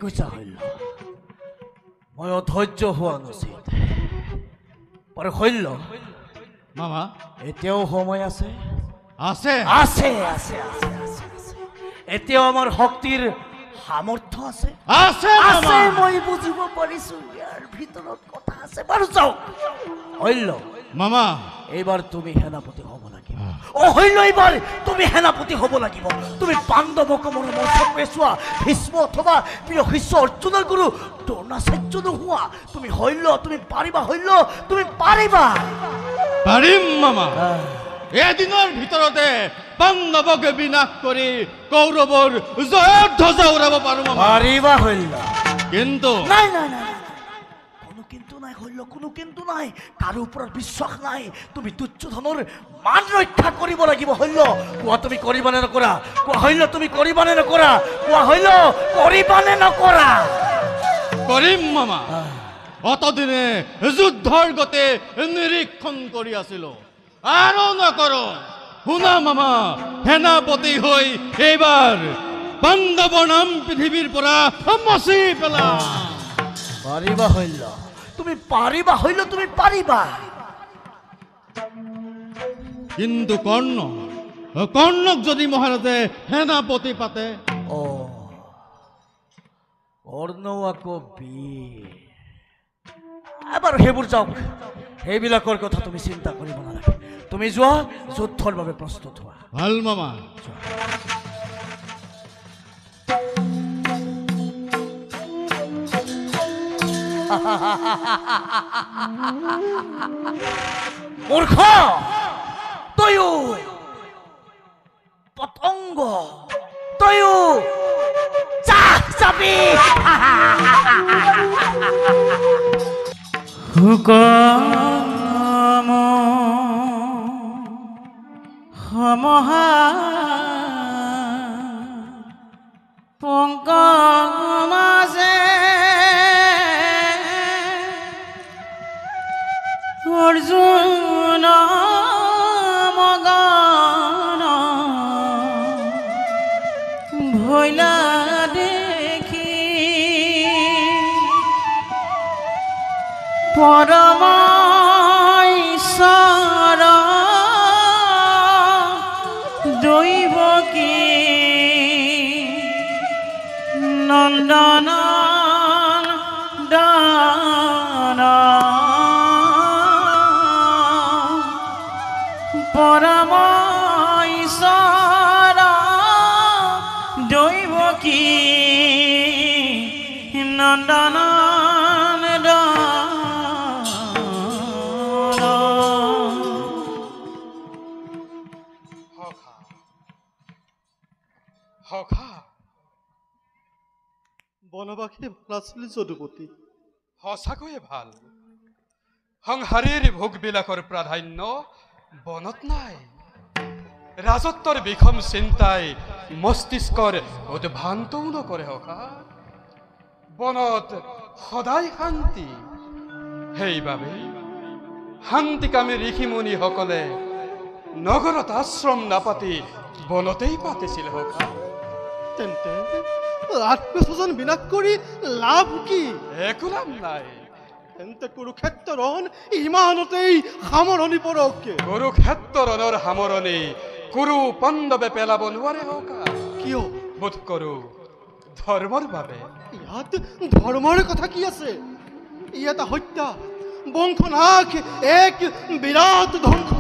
কৈছা হইল। মই অধৈৰ্য হোৱা উচিত। হইল মামা এতিয়াও সময় আছে। এতিয়াও আমাৰ শক্তিৰ সামৰ্থ্য আছে। মই বুজিব পাৰিছো ইয়াৰ ভিতৰত কথা আছে। বাৰু যাওক। হইল মামা এইবাৰ তুমি সেনাপতি হ'ব লাগিব। হইল এইবাৰ তুমি সেনাপতি হ'ব লাগিব। তুমি পাণ্ডৱক মনৰ পেছোৱা ভীষ্ম অথবা প্ৰিয় শিষ্য অৰ্জুনৰ গুৰু দ্ৰোণাচাৰ্য নোহোৱা। তুমি হইল, তুমি পাৰিবা। হইল তুমি পাৰিবা। পাৰিম মামা। এদিনৰ ভিতৰতে পাণ্ডৱক বিনাশ কৰি কৌৰৱৰ জয়ৰ ধ্বজা উৰাব পাৰো মামা। পাৰিবা হইল। কিন্তু নাই কোনো কিন্তু নাই। কাৰো ওপৰত বিশ্বাস নাই। তুমি দুৰ্যোধনৰ মান ৰক্ষা কৰিব লাগিব। হইল কোৱা তুমি কৰিবা নে নকৰা? কোৱা হইল তুমি কৰিবা নে নকৰা? কোৱা হইল কৰিবা নে নকৰা? কৰিম মামা। অতদিনে যুদ্ধৰ গতে নিৰীক্ষণ কৰি আছিলো আৰু নকৰো। শুনা মামা, সেনাপতি হৈ এইবাৰ পাণ্ডৱৰ নাম পৃথিৱীৰ পৰা মচি পেলা। পাৰিবা হইল, তুমি পাৰিবা। হইল তুমি পাৰিবা। কিন্তু কৰ্ণ কৰ্ণক যদি মহাৰাজে সেনাপতি পাতে কৰ্ণ আকৌ বীৰ এবাৰ সেইবোৰ যাওক সেইবিলাকৰ কথা তুমি চিন্তা কৰিব নালাগে তুমি যোৱা যুদ্ধৰ বাবে প্ৰস্তুত হোৱা ভাল মামা মূৰ্খ তয়ো পতংগ তয়ো চাপি হুকম সমহা পঙ্কমাজে অৰ্জুন মগন ভৈলা দেখি পৰম ঈশ্বৰ দৈব কি নন্দন দান পৰম ঈশ্বৰ দৈব কি নন্দন বনবাসী ভাল আছিল যদুপতি সঁচাকৈয়ে ভাল সংসাৰীৰ ভোগবিলাকৰ প্ৰাধান্য বনত নাই ৰাজত্বৰ বিষম চিন্তাই মস্তিষ্কৰ উদ্ভ্ৰান্তও নকৰে সখা বনত সদায় শান্তি সেইবাবে শান্তিকামী ঋষিমুনিসকলে নগৰত আশ্ৰম নাপাতি বনতেই পাতিছিল সখা তেন্তে আত্মস্বজন বিনাশ কৰি লাভ কি একো লাভ নাই তেন্তে কুৰুক্ষেত্ৰ ৰণ ইমানতেই সামৰণি পৰক কুৰুক্ষেত্ৰ ৰণৰ সামৰণি কুৰু পাণ্ডৱে পেলাব নোৱাৰে সখা কিয় বোধ কৰো ধৰ্মৰ বাবে ইয়াত ধৰ্মৰ কথা কি আছে ই এটা হত্যা বংশনাশ এক বিৰাট ধ্বংস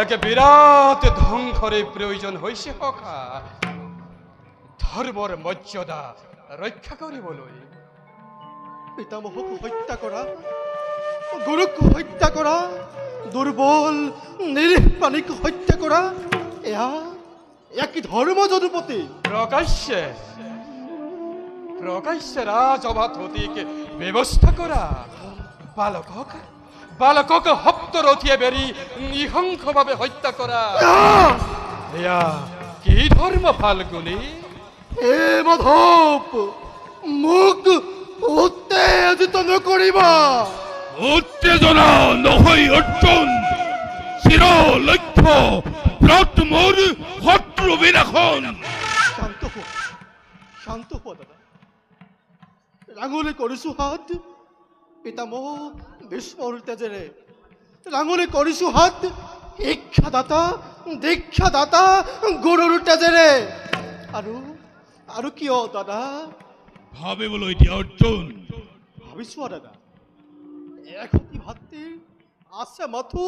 এক বিৰাট ধ্বংসৰে প্ৰয়োজন হৈছে সখা ধৰ্মৰ মৰ্যাদা ৰক্ষা কৰিবলৈ পিতামহক হত্যা কৰা গুৰুক হত্যা কৰা দুৰ্বল নিৰীহ প্ৰাণীক হত্যা কৰা এয়া কি ধৰ্ম যদুপতি প্ৰকাশ্যে ৰাজসভাতধিক ব্যৱস্থা কৰা বালকক সপ্তৰথিয়ে বেৰি নৃশংসভাৱে হত্যা কৰা এয়া কি ধৰ্ম ফাল্গুনী হে মাধৱ মোক উত্তেজিত নকৰিবা উত্তেজনা নহয় অৰ্জুন চিৰ লক্ষ্য ব্ৰত মোৰ শত্ৰু বিনাশন শান্ত হোৱা দাদা ৰাঙলী কৰিছো হাত পিতামহ ভীষ্মৰ তেজেৰে ৰাঙলী কৰিছো হাত দীক্ষাদাতা গুৰুৰ তেজেৰে আৰু কিয় দাদা ভাবিবলৈ দিয়া অৰ্জুন ভাবিছো দাদা এখতি ভাতৃৰ আছে মাথো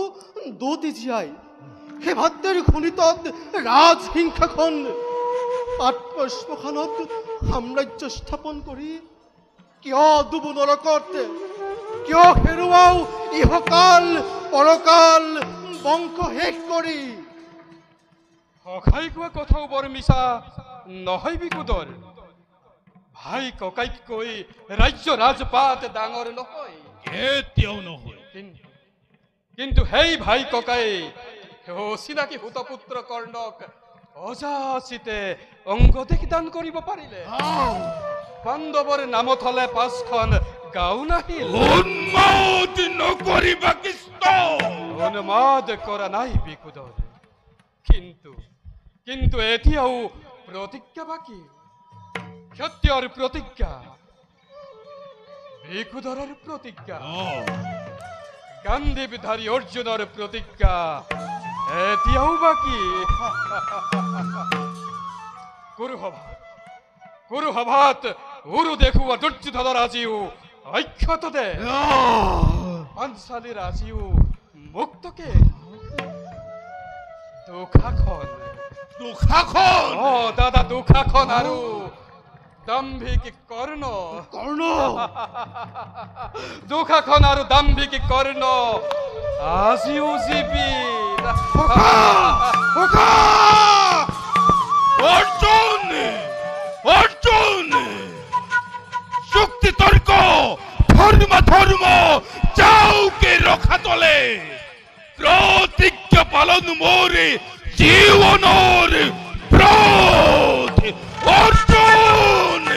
দুটি জীয়াই সেই ভাতৃৰ খনিতত ৰাজহিংসাখন আত্মশ্মশানত সাম্ৰাজ্য স্থাপন কৰি কিয় দুব নৰকত কিয় হেৰুৱাও ইহকাল পৰকাল বংশ শেষ কৰি সখাই কোৱা কথাও বৰ মিছা নহয় বিকুদৰ ভাই ককাইক কৈ ৰাজ্য ৰাজপাট ডাঙৰ নহয় কেতিয়াও নহয় কিন্তু সেই ভাই ককাই অচিনাকি হুতপুত্ৰ কৰ্ণক অযাচিতে অংগদেশ দান কৰিব পাৰিলে পাণ্ডৱৰ নামত হলে 5খন গাঁও নাহিল উন্মাদ নকৰিবা কৃষ্ণ উন্মাদ কৰা নাই বিকুদৰ কিন্তু এতিয়াও প্ৰতিজ্ঞা বাকী সত্যৰ প্ৰতিজ্ঞা বিকুদৰৰ প্ৰতিজ্ঞা গান্ধীবিধাৰী অৰ্জুনৰ প্ৰতিজ্ঞা এতিয়াও বাকী গুৰু সভাত উৰু দেখুওৱা দুৰ্যোধনৰ আজিও অক্ষত দে পাঞ্চালীৰ আজিও মুক্তকে দুখাখন দাদা দুখাখন আৰু দাম্ভিক কৰ্ণ দুখাখন আৰু দাম্ভিক কৰ্ণ আজিও জীৱি অৰ্জুন যুক্তি তৰ্ক ধৰ্ম চাউকে ৰক্ষা তলে প্ৰতিজ্ঞা পালন মোৰে জীবনৰ ব্ৰত অৰ্জুন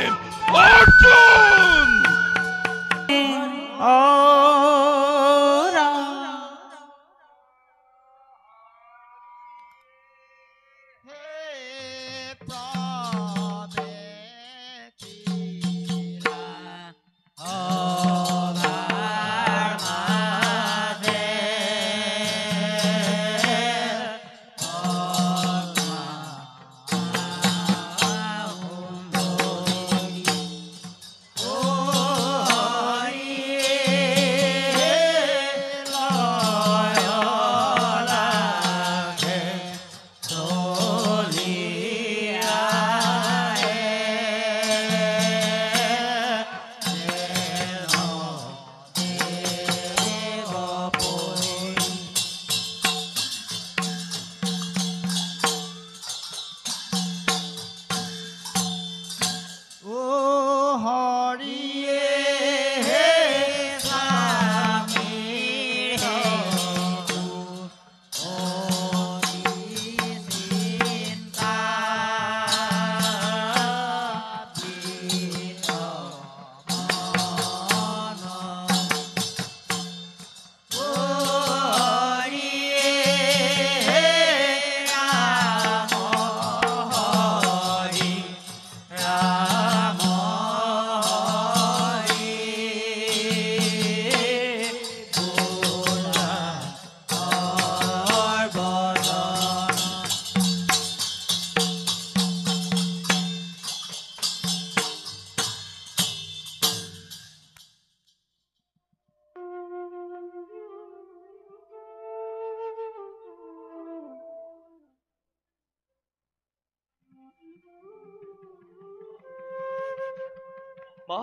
মা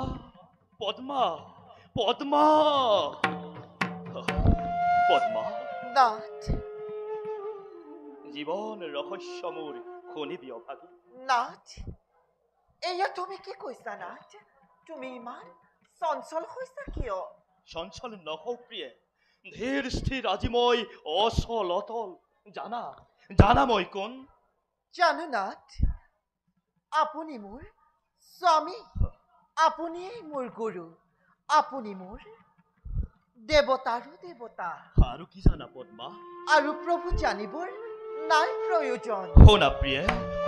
পদ্মা পদ্মা পদ্মা নাথ জীৱন ৰহস্য মোৰ শুনিবি অভাগী নাথ এয়া তুমি কি কৈছা নাথ তুমি ইমান চঞ্চল হৈছা কিয় চঞ্চল নহও প্ৰিয়ে ধীৰ স্থিৰ আজি মই অচল অতল জানা মই কোন জানো নাথ আপুনি মোৰ স্বামী আপুনিয়েই মোৰ গুৰু আপুনি মোৰ দেৱতাৰো দেৱতা আৰু কি জানা পদ্মা আৰু প্ৰভু জানিবৰ নাই প্ৰয়োজন শুনা প্ৰিয়ে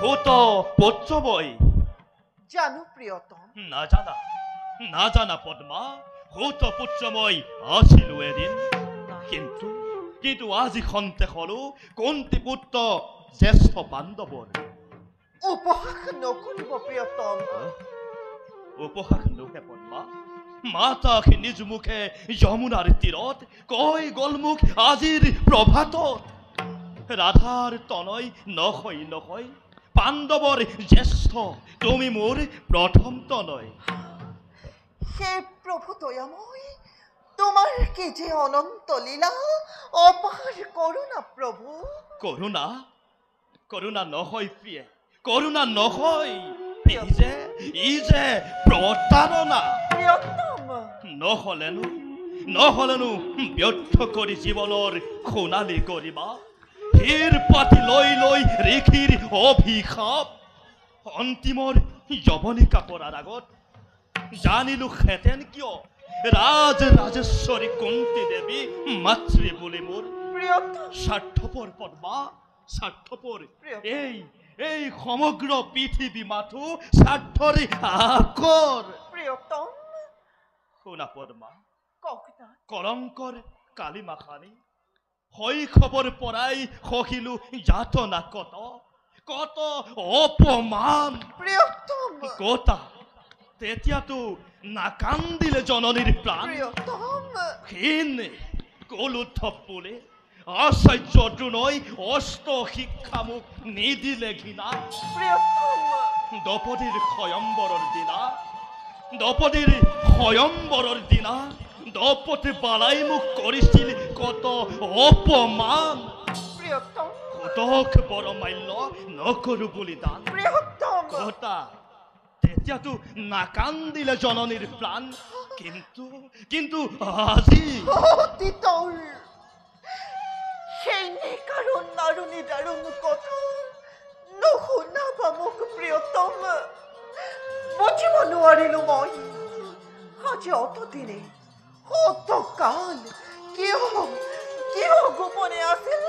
হুত পুত্ৰ মই জানো প্ৰিয়তম নাজানা পদ্মা হুত পুত্ৰ মই আছিলো এদিন কিন্তু আজি খন্তেক হলো কোনটি পুত্ৰ জ্যেষ্ঠ পাণ্ডৱৰ উপহাস নকৰিব প্ৰিয়তম উপহাস নোহে পদ্মা মাতাক নিজ মুখে যমুনাৰ তীৰত কৈ গল মোক আজিৰ প্ৰভাতত ৰাধাৰ তনয় নহয় পাণ্ডৱৰ জ্যেষ্ঠ তুমি মোৰ প্ৰথম তনয় হে প্ৰভু দয়াময় তোমাৰ কি যে অনন্ত লীলা অপাৰ কৰুণা প্ৰভু কৰুণা নহয় প্ৰিয়ে কৰুণা নহয় ই যে প্ৰতাৰণা নহলেনো ব্যৰ্থ কৰি জীৱনৰ সোণালী কৰিবা হীৰ পাতি লৈ ঋষিৰ অভিশাপ অন্তিমৰ যৱনিকা পৰাৰ আগত জানিলো হেতেন কিয় রাজেশ্বরী কুন্তি দেবী মাতৃ বলে মোর স্বার্থপর পদ্মা স্বার্থপর এই সমগ্র পৃথিবী মাথো স্বার্থরে আকর প্রিয়তম শুনা পদ্মা কলঙ্কর কালিমাখানি শৈশৱৰ পৰাই সহিলো যাতনা কত কত অপমান প্ৰিয়তম কতা তেতিয়াতো নাকান্দিলে জননীৰ প্ৰাণ প্ৰিয়তম ক্ষীণ কলো থপ্পলে আচাৰ্য দ্ৰোণই অস্ত শিক্ষা মোক নিদিলে ঘৃণা প্ৰিয়তম দ্ৰৌপদীৰ স্বয়ম্বৰৰ দিনা দ্ৰৌপদী বালাই মোক কৰিছিল কত অপমান প্ৰিয়তম কতক বৰমাল্য নকৰো বুলি দান প্ৰিয়তম কতা তেতিয়াতো নাকান্দিলে জননীৰ প্ৰাণ কিন্তু আজি অতীতৰ সেই নিকাৰণ নাৰুণী দাৰুণ কথা নুশুনাবা মোক প্ৰিয়তম বুজিব নোৱাৰিলো মই আজি অতদিনে অতকাল কিয় গোপনে আছিল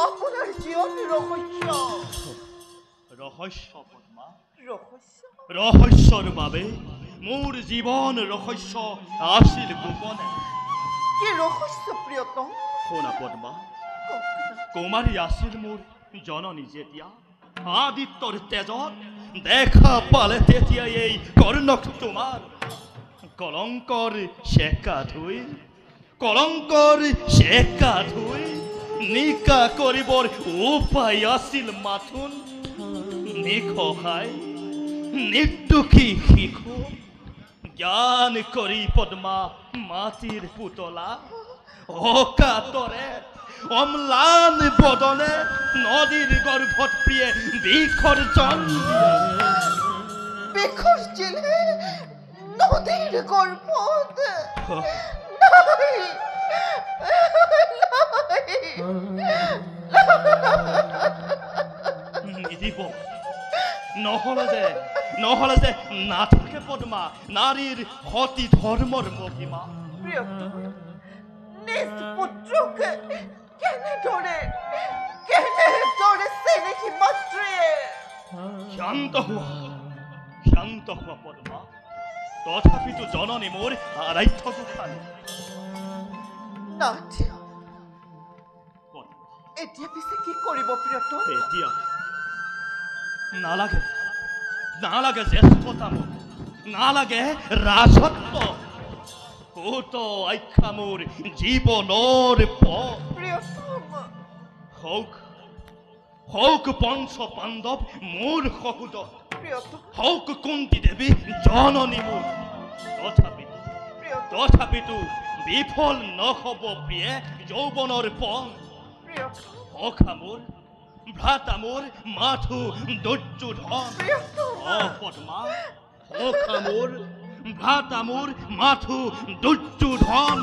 আপোনাৰ জীৱন ৰহস্য পদ্মা ৰহস্য ৰহস্যৰ বাবে মোৰ জীৱন ৰহস্য আছিল গোপনে কি ৰহস্য প্ৰিয়তম শুনা পদ্মা কুমাৰী আছিল মোৰ জননী যেতিয়া আদিত্যৰ তেজত দেখা পালে তেতিয়া এই কৰ্ণক তোমাৰ কলংকৰ শেকা ধুই নিকা কৰিবৰ উপায় আছিল মাথোন নিসহায় নিৰ্দোষী শিশু জ্ঞান কৰি পদ্মা মাটিৰ পুতলা অকাতৰে অম্লান বদনে নদীৰ গৰ্ভত প্ৰিয়ে বিসৰ্জিলে নদীৰ গৰ্ভত নিদিব নহলে যে নাথাকে পদ্মা নাৰীৰ সতী ধৰ্মৰ মহিমা নিজ পুত্ৰক কেনেদৰে চেনেহী মাতৃয়ে শান্ত হোৱা পদ্মা তথাপিতো জননী মোৰ আৰাধ্য গোসাঁনী এতিয়া পিছে কি কৰিব প্ৰিয়তম এতিয়া নালাগে জ্যেষ্ঠতা মোক নালাগে ৰাজত্ব কত আখ্যা মোৰ জীৱনৰ প্ৰিয়তম হওক পঞ্চ পাণ্ডৱ মোৰ সহুদ প্ৰিয়তম হওক কুন্তি দেৱী জননী মোৰ তথাপিতো বিফল নহব প্ৰিয়ে যৌৱনৰ পণ সখা মোৰ ভ্ৰাতা মোৰ মাথো দুৰ্যোধন পদ্মা সখা মোৰ ভ্ৰাতা মোৰ মাথো দুৰ্যোধন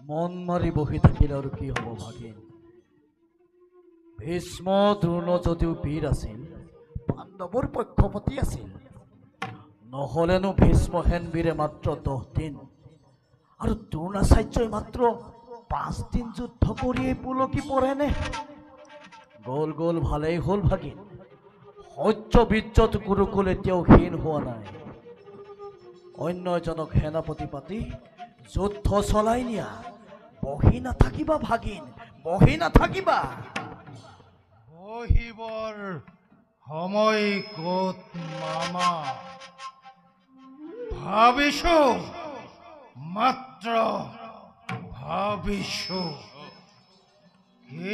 মন মাৰি বহি থাকিলে আৰু কি হ'ব ভাগিন ভীষ্ম দ্ৰোণ যদিও বীৰ আছিল পাণ্ডৱৰ পক্ষপতি আছিল নহ'লেনো ভীষ্মহেন বীৰে মাত্ৰ 10 দিন আৰু দ্ৰোণাচাৰ্যই মাত্ৰ 5 দিন যুদ্ধ কৰিয়েই পুলকি পৰেনে গ'ল ভালেই হ'ল ভাগিন সহ্য বীৰ্যত গুৰুকুল এতিয়াও ক্ষীণ হোৱা নাই অন্য এজনক সেনাপতি পাতি যুদ্ধ চলাই নিয়া বহি নাথাকিবা ভাগিন বহি নাথাকিবা বহিবৰ সময় ক'ত মামা ভাবিছো মাত্ৰ ভাবিছো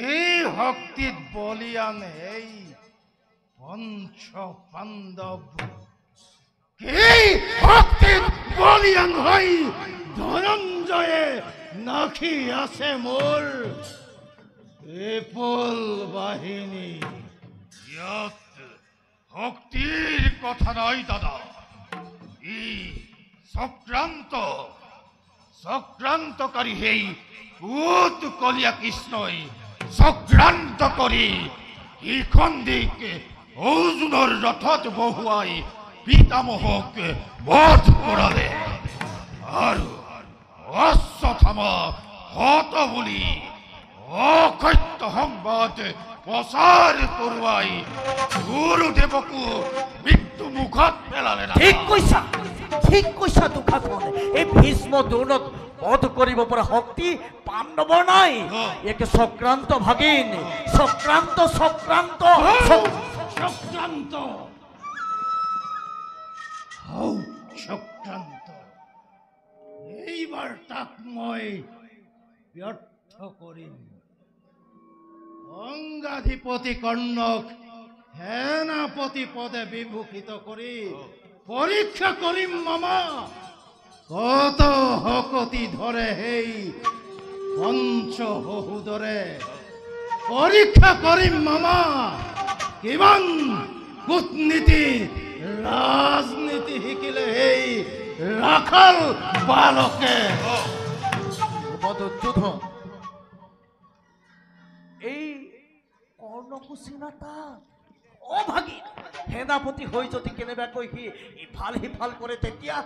এই শক্তিত বলিয়ান এই পঞ্চ পাণ্ডৱ এই শক্তিত বলিয়ান হৈ ধনঞ্জয়ে নাখি আছে মোৰ বিপুল বাহিনী। ইয়াত শক্তিৰ কথা নাই দাদা, ই চক্ৰান্তকাৰী সেই ভূত কলীয়া কৃষ্ণই চক্ৰান্ত কৰি ইখন দিক অৰ্জুনৰ ৰথত বহুৱাই পিতামহক বধ কৰালে আৰু অশ্বত্থামা হত বুলি অসত্য সংবাদ প্ৰচাৰ কৰোৱাই গুৰুদেৱকো মৃত্যু মুখত পেলালে। ঠিক কৈছা দুখাখন। এই ভীষ্ম দ্ৰোণক বধ কৰিব পৰা শক্তি পাণ্ডৱৰ নাই। একে চক্ৰান্ত ভাগিন, চক্ৰান্ত এইবাৰ তাক মই ব্যৰ্থ কৰিম। অংগাধিপতি কৰ্ণক সেনাপতি পদে বিভূষিত কৰি পৰীক্ষা কৰিম মামা, কত শকতি ধৰে সেই পঞ্চশহুদৰে। পৰীক্ষা কৰিম মামা, কিমান কূটনীতি ৰাজনীতি শিকিলে সেই ৰাখাল বালকে। এই কৰ্ণকুচিনা তাত অভাগী সেনাপতি হৈ যদি কেনেবাকৈ সি ইফাল সিফাল কৰে তেতিয়া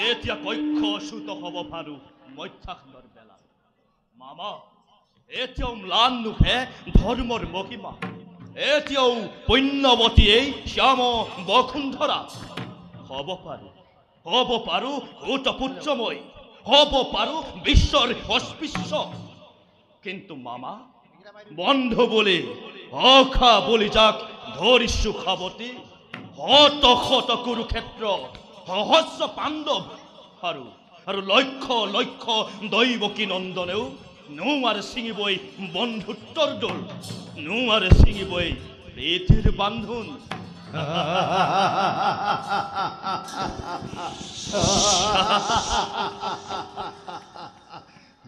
এতিয়া কক্ষচ্যুত হ'ব পাৰো মধ্যাহ্নৰ বেলা। মামা, এতিয়াও ম্লান নুহে ধৰ্মৰ মহিমা, এতিয়াও পুণ্যৱতী এই শ্যাম বসুন্ধৰা। হ'ব পাৰো ভূতপুত্ৰময়, হ'ব পাৰো বিশ্বৰ অস্পৃশ্য, কিন্তু মামা বন্ধু বুলি অখা বুলি যাক ধৰিছো খাবতি, শত শত কুৰুক্ষেত্ৰ সহস্ৰ পাণ্ডৱ আৰু লক্ষ লক্ষ দৈৱকী নন্দনেও নোৱাৰে ছিঙিবই বন্ধুত্বৰ দোল, নোৱাৰে ছিঙিবই প্ৰীতিৰ বান্ধোন।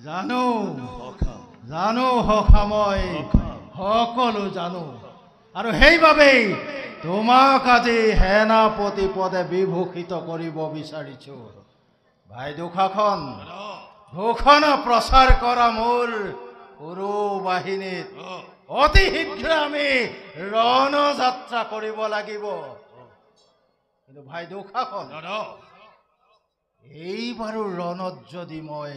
জানো সখা, মই সকলো জানো, আৰু সেইবাবেই তোমাক আজি সেনাপতি পদে বিভূষিত কৰিব বিচাৰিছো। ভাই দুখাখন ঘোষণা প্ৰচাৰ কৰা মোৰ সৰু বাহিনীত অতি শীঘ্ৰ আমি ৰণযাত্ৰা কৰিব লাগিব। কিন্তু ভাই দুখাখন, এইবাৰো ৰণত যদি মই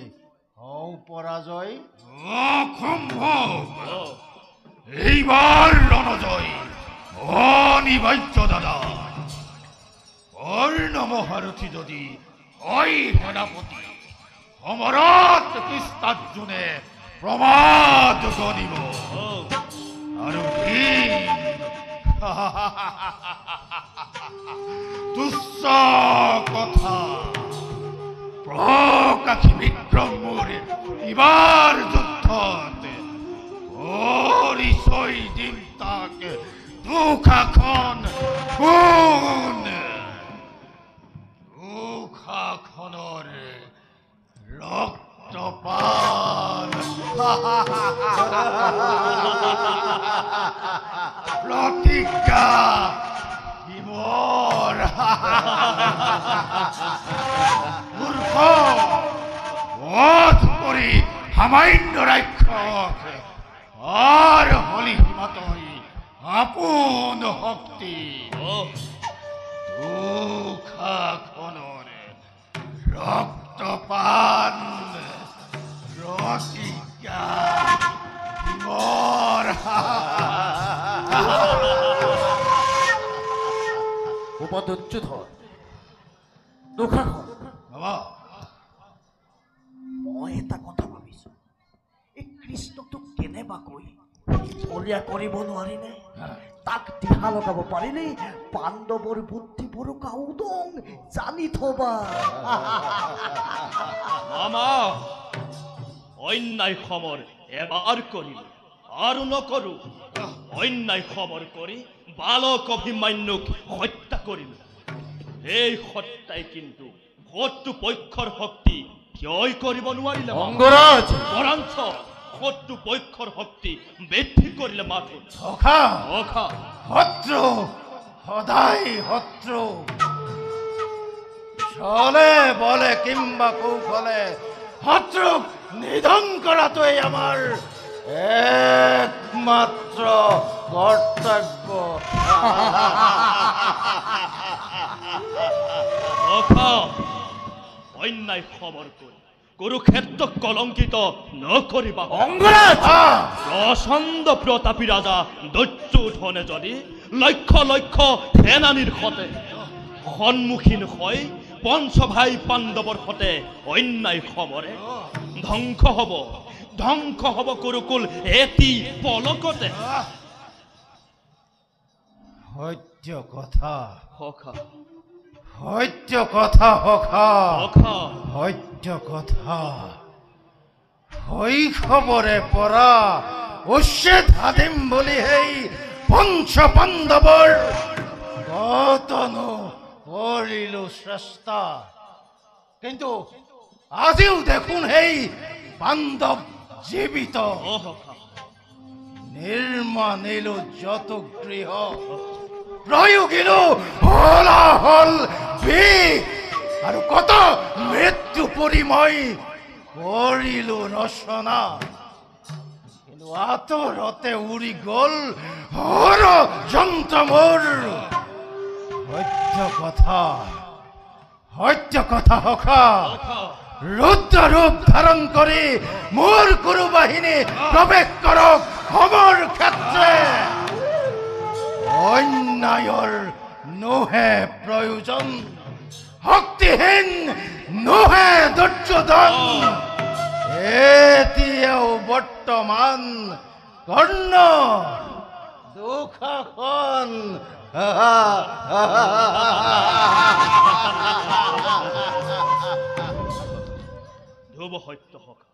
হওঁ পৰাজয়, অসম্ভৱ। এইবাৰ ৰণজয় অনিবাৰ্য দাদা। কৰ্ণ মহাৰথী যদি হয় সেনাপতি, সমৰত কৃষ্ণাৰ্জুনে প্ৰমাদ গণিব আৰু তুচ্ছ কথা প্ৰকাশী বিক্ৰম মোৰ ইবাৰ যুদ্ধত পৰিচয় দিম তাক দুখাখন কোন, দুখাখনৰ ৰক্তপান প্ৰতিজ্ঞা বিমৰ মূৰ্খ বধ কৰি সামান্য ৰাক্ষস আৰ হলি হিমাতই আপোন শক্তি দুখাখনৰ ৰক্তপান প্ৰতিজ্ঞা বিমৰ। উপদুচ্যুধৰ দুখাখন, মই এটা কথা ভাবিছো, এই কৃষ্ণটোক কেনেবাকৈ বলিয়া কৰিব নোৱাৰিনে? তাক দিহা লগাব পাৰিলে পাণ্ডৱৰ বুদ্ধি বড় কাউদং জানি থবা মামা অন্যায় খবৰ এবাৰ কৰিম আৰু নকৰো অন্যায় খবৰ কৰি বালক অভিমান্যুক হত্যা কৰিম এই হত্যাই কিন্তু শত্ৰু পক্ষৰ শক্তি ক্ষয় কৰিব নোৱাৰিলে অংগৰাজ বৰঞ্চ শত্ৰু পক্ষৰ শক্তি বৃদ্ধি কৰিলে মাথো সখা সখা শত্ৰু সদায় শত্ৰু চলে বলে কিংবা কৌশলে শত্ৰুক নিধন কৰাটোৱেই আমাৰ একমাত্ৰ কৰ্তব্য সখা অন্যায় খবৰ কৰি কুৰুক্ষেত্ৰক কলংকিত নকৰিবা অংগৰাজ প্ৰচণ্ড প্ৰতাপী ৰাজা দুৰ্যোধনে যদি লক্ষ লক্ষ সেনানীৰ সতে সন্মুখীন হৈ পঞ্চভাই পাণ্ডৱৰ সতে অন্যায় খবৰে ধ্বংস হব কুৰুকুল এটি পলকতে সত্য কথা সখা সত্য কথা সখা সখা সত্য কথা শৈশৱৰে পৰা উচ্ছেদ সাধিম বুলি সেই পঞ্চ পাণ্ডৱৰ গতনো কৰিলো চেষ্টা কিন্তু আজিও দেখোন সেই পাণ্ডৱ জীৱিত নিৰ্মাণিলো যত গৃহ প্ৰয়োগিলো হলাহল বিষ আৰু কত মৃত্যু পৰি মই কৰিলো ৰচনা কিন্তু আঁতৰতে উৰি গল হৰ যন্ত্ৰ মোৰ সত্য কথা সখা ৰুদ্ৰ ৰূপ ধাৰণ কৰি মোৰ কুৰু বাহিনী প্ৰৱেশ কৰক সমৰ ক্ষেত্ৰে অন্যায়ৰ নোহে প্ৰয়োজন শক্তিহীন নোহে দুৰ্যোধন এতিয়াও বৰ্তমান কৰ্ণ দুঃশাসন ধ্ৰুৱ সত্য সখা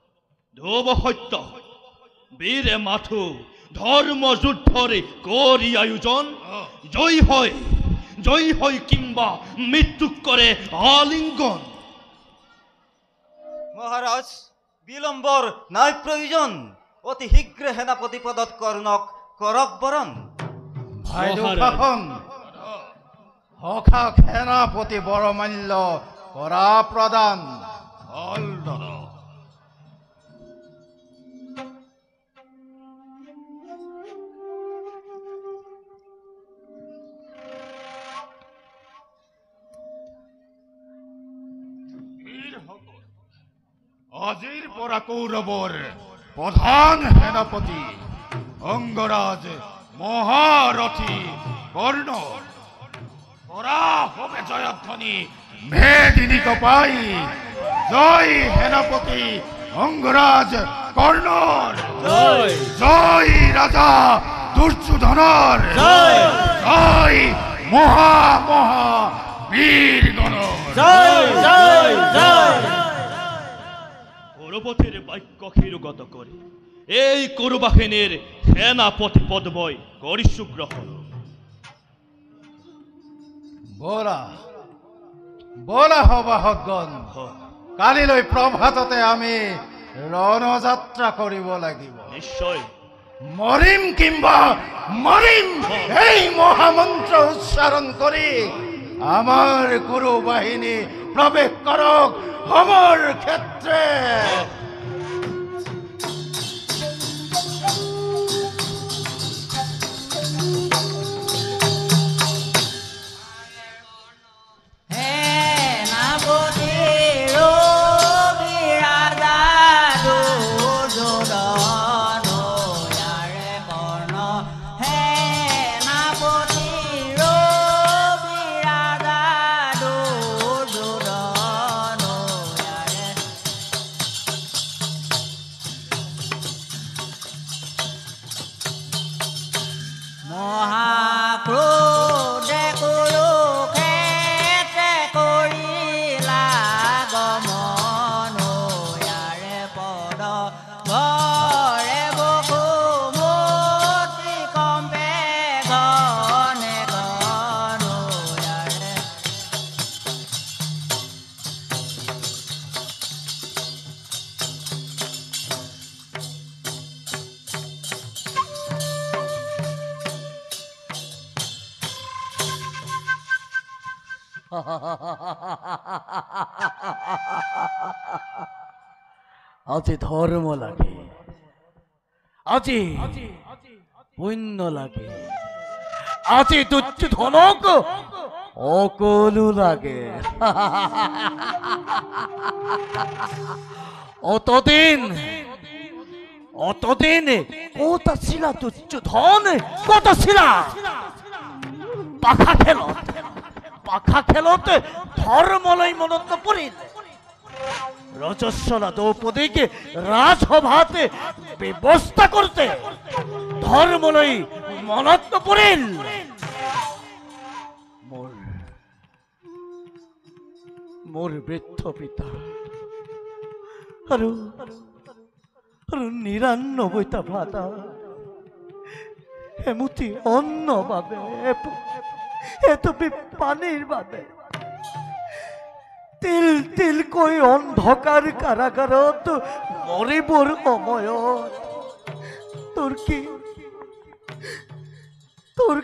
ধ্ৰুৱ সত্য বীৰে মাথো ধৰ্ম যুদ্ধৰে কৰি আয়োজন জয় হয় কিংবা মৃত্যুক কৰে আলিঙ্গন মহাৰাজ বিলম্বৰ নাই প্ৰয়োজন অতি শীঘ্ৰে সেনাপতি পদত কৰ্ণক কৰক বৰণ সখা সেনাপতি বৰমাল্য কৰা প্ৰদান আজিৰ পৰা কৌৰৱৰ প্ৰধান সেনাপতি অংগৰাজ মহাৰথী কৰ্ণ পৰা হবে জয়ধ্বনি মেদিনী কপাই জয় সেনাপতি অংগৰাজ কৰ্ণৰ জয় ৰাজা দুৰ্যোধনৰ জয় মহা বীৰগণৰ কৌৰৱতীৰ বাক্য শিৰোগত কৰি এই কুৰুবাহিনীৰ সেনাপতি পদবই কৰিছো গ্ৰহণ বলা সভাসদগণ কালিলৈ প্ৰভাততে আমি ৰণযাত্ৰা কৰিব লাগিব নিশ্চয় মৰিম কিংবা মৰিম এই মহামন্ত্ৰ উচ্চাৰণ কৰি আমাৰ কুৰু বাহিনী প্ৰৱেশ কৰক সমৰ ক্ষেত্ৰে আজি ধর্ম লাগে, আজি পুণ্য লাগে, আজি দুর্যোধনক অকলু লাগে। অতদিন কত ছিলা দুর্যোধন, কত ছিলা পাখা খেলত ধর্মলৈ মনত নপৰিল। ৰজস্বলা দ্ৰৌপদীকে ৰাজসভাতে ব্যবস্থা কৰতে ধৰ্মলৈ মনত নপৰিল। মোৰ বৃদ্ধ পিতা আৰু ৯৯টা ভাতা এমুঠি অন্ন বাবে, এটুপি পানীৰ বাবে তিল তিলকৈ অন্ধকাৰ কাৰাগাৰত মৰিবৰ সময়ত তোৰ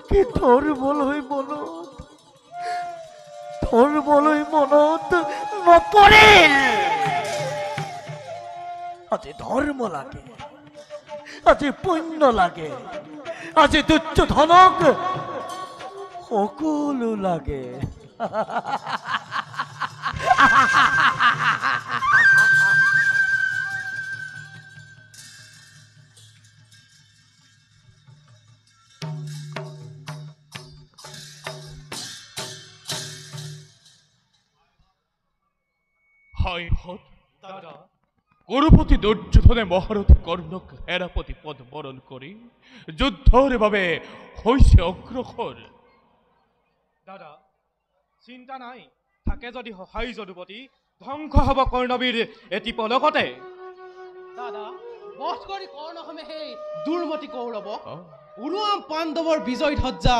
কি ধৰ্মলৈ মনত নপৰিল। আজি ধৰ্ম লাগে, আজি পুণ্য লাগে, আজি দুৰ্যোধনক সকলো লাগে। কুৰুপতি দুৰ্যোধনে মহাৰথী কৰ্ণক সেনাপতি পদ বৰণ কৰি যুদ্ধৰ বাবে হৈছে অগ্ৰসৰ। দাদা চিন্তা নাই, থাকে যদি সহায় যদুপতি, ধ্বংস হব কৰ্ণবীৰ এটি পলকতে। দাদা বধ কৰি কৰ্ণসমে সেই দুৰ্মতি কৌৰৱক উৰুৱাম পাণ্ডৱৰ বিজয় ধ্বজা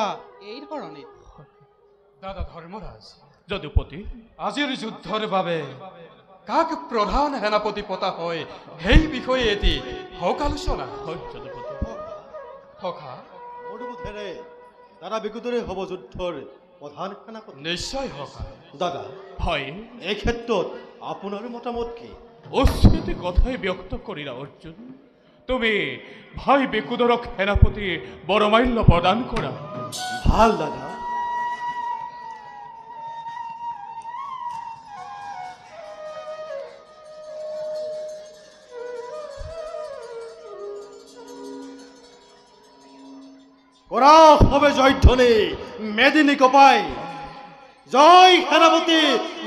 এই ধৰণে। দাদা ধৰ্মৰাজ, যদুপতি আজিৰ যুদ্ধৰ বাবে কাক প্ৰধান সেনাপতি পতা হয় সেই বিষয়ে এটি সকালোচনা থকা দাদা বিকুতৰে হ'ব যুদ্ধৰ প্ৰধান সেনাপতি। নিশ্চয় সকা। দাদা হয়, এই ক্ষেত্ৰত আপোনাৰ মতামত কি? অস্বীতি কথাই ব্যক্ত কৰিলা অৰ্জুন। তুমি ভাই বিকুদৰক সেনাপতি বৰমাল্য প্ৰদান কৰা। ভাল দাদা। কৰা হবে জয়ধ্বনি মেদিনী কপাই। জয় সেনাপতি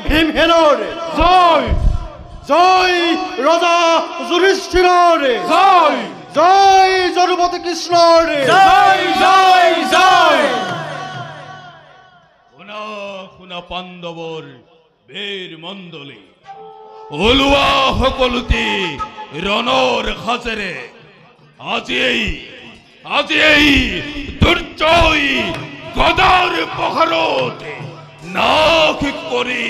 ভীমসেনৰ, জয় জয় ৰজা যুধিষ্ঠিৰৰ, জয় জয় যদুপতি কৃষ্ণৰ, জয় জয় জয়। শুনা শুনা পাণ্ডৱৰ বীৰ মণ্ডলী, ওলোৱা সকলোতে ৰণৰ সাজেৰে আজি এই দুৰ্জয় গদাৰ পহৰত নাশ কৰি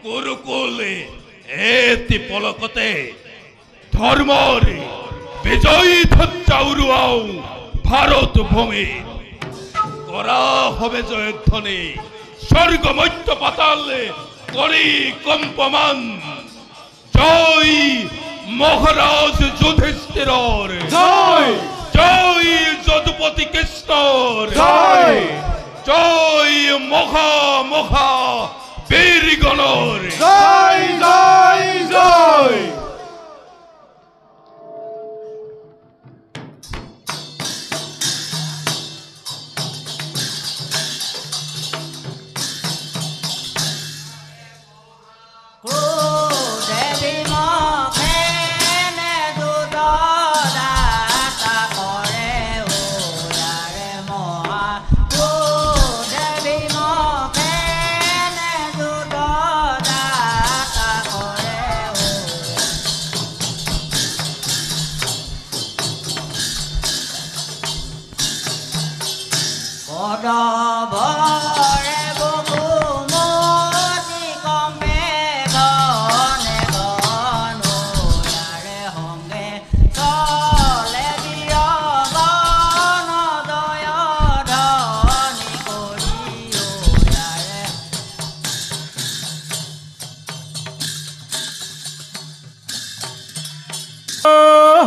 কুৰুকুলে এটি পলকতে ধৰ্মৰ বিজয়ী ধ্বজা উৰুৱাও ভাৰত ভূমি। কৰা হবে জয়ধ্বনি স্বৰ্গ মধ্য পাতাল কৰি কম্পমান। জয় মহাৰাজ যুধিষ্ঠিৰৰ, জয় জয় যদুপতি কৃষ্ণৰ, জয় জয় মহা মহা বীৰগণৰ, জয় জয় জয়।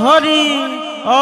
হৰি অ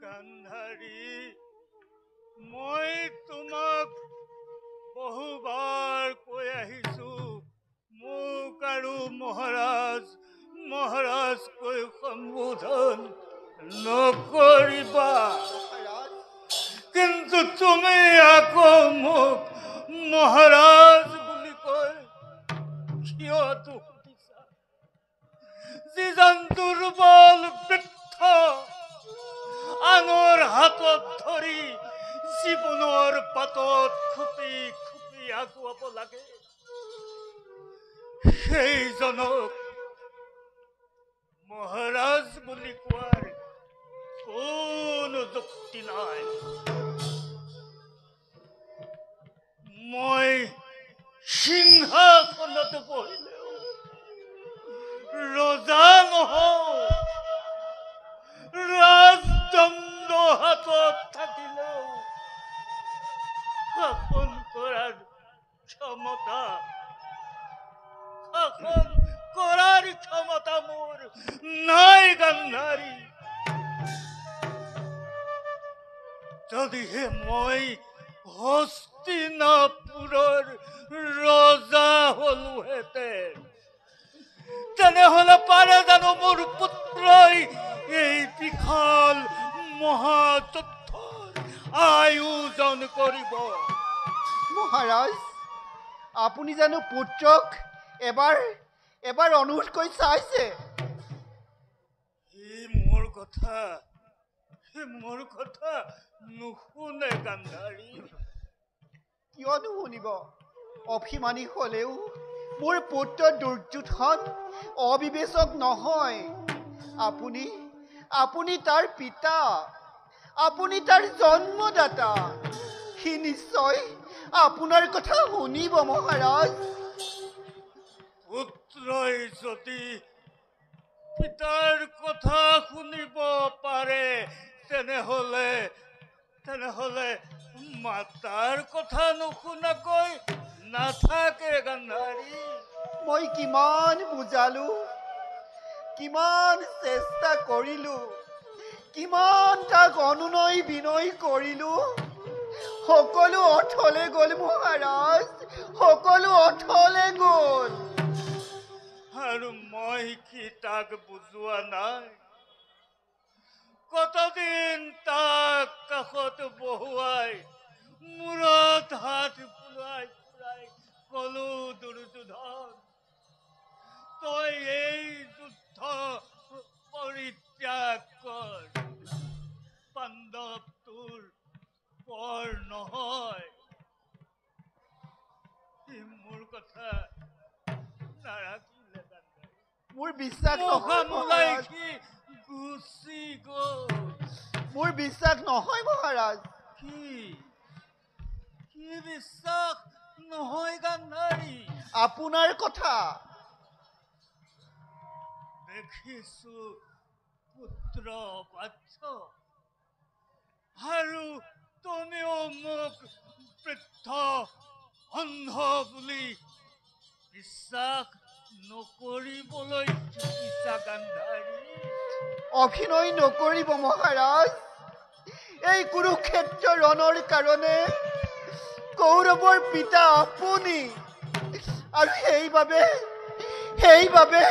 গান্ধাৰী, মই তোমাক বহুবাৰ কৈ আহিছো, মোক আৰু মহাৰাজ কৈ সম্বোধন নকৰিবা, কিন্তু তুমি আকৌ মোক মহাৰাজ বুলি কৈ কিয় সুধিছা? যিজন দুৰ্বল বৃদ্ধ আনৰ হাতত ধৰি জীৱনৰ বাটত খুপি খুপি আগুৱাব লাগে, সেইজনক মহাৰাজ বুলি কোৱাৰ কোনো যুক্তি নাই। মই সিংহাসনত বহিলেও ৰজা নহওঁ, ৰাজদণ্ড হাতত থাকিলেও শাসন কৰাৰ ক্ষমতা মোৰ নাই গান্ধাৰী। যদিহে মই হস্তিনাপুৰৰ ৰজা হলোহেঁতেন, তেনেহলে পাৰে জানো মোৰ পুত্ৰই এই বিশাল মহাযুদ্ধৰ আয়োজন কৰিব? মহাৰাজ, আপুনি জানো পুত্ৰক এবাৰ অনুৰোধ কৰি চাইছে? মোৰ কথা নুশুনে গান্ধাৰী। কিয় নুশুনিব? অভিমানী হলেও মোৰ পুত্ৰ দুৰ্যোধন অবিবেচক নহয়। আপুনি তাৰ পিতা, আপুনি তাৰ জন্মদাতা, সি নিশ্চয় আপোনাৰ কথা শুনিব মহাৰাজ। পুত্ৰই যদি পিতাৰ কথা শুনিব পাৰে, তেনেহলে মাতাৰ কথা নুশুনাকৈ নাথাকে গান্ধাৰী। মই কিমান বুজালো, কিমান চেষ্টা কৰিলো, কিমান তাক অনুনয় বিনয় কৰিলো, সকলো অথলে গ'ল মহাৰাজ, সকলো অথলে গ'ল। আৰু মই কি তাক বুজোৱা নাই? কতদিন তাক কাষত বহুৱাই মূৰত হাত ফুৰাই ফুৰাই কলো, দুৰ্যোধন, তই এই মোৰ কথা নাৰাখিলে মোৰ বিশ্বাস নহয় মহাৰাজ। গুচি গ'ল। মোৰ বিশ্বাস নহয় মহাৰাজ। কি বিশ্বাস নহয় গান্ধাৰী? আপোনাৰ কথা দেখিছো পুত্ৰ বাচ্চ আৰু তুমিও মোক বৃদ্ধ অন্ধ বুলি বিশ্বাস নকৰিবলৈ শিকিছা গান্ধাৰী। অভিনয় নকৰিব মহাৰাজ। এই কুৰুক্ষেত্ৰ ৰণৰ কাৰণে কৌৰৱৰ পিতা আপুনি, আৰু সেইবাবে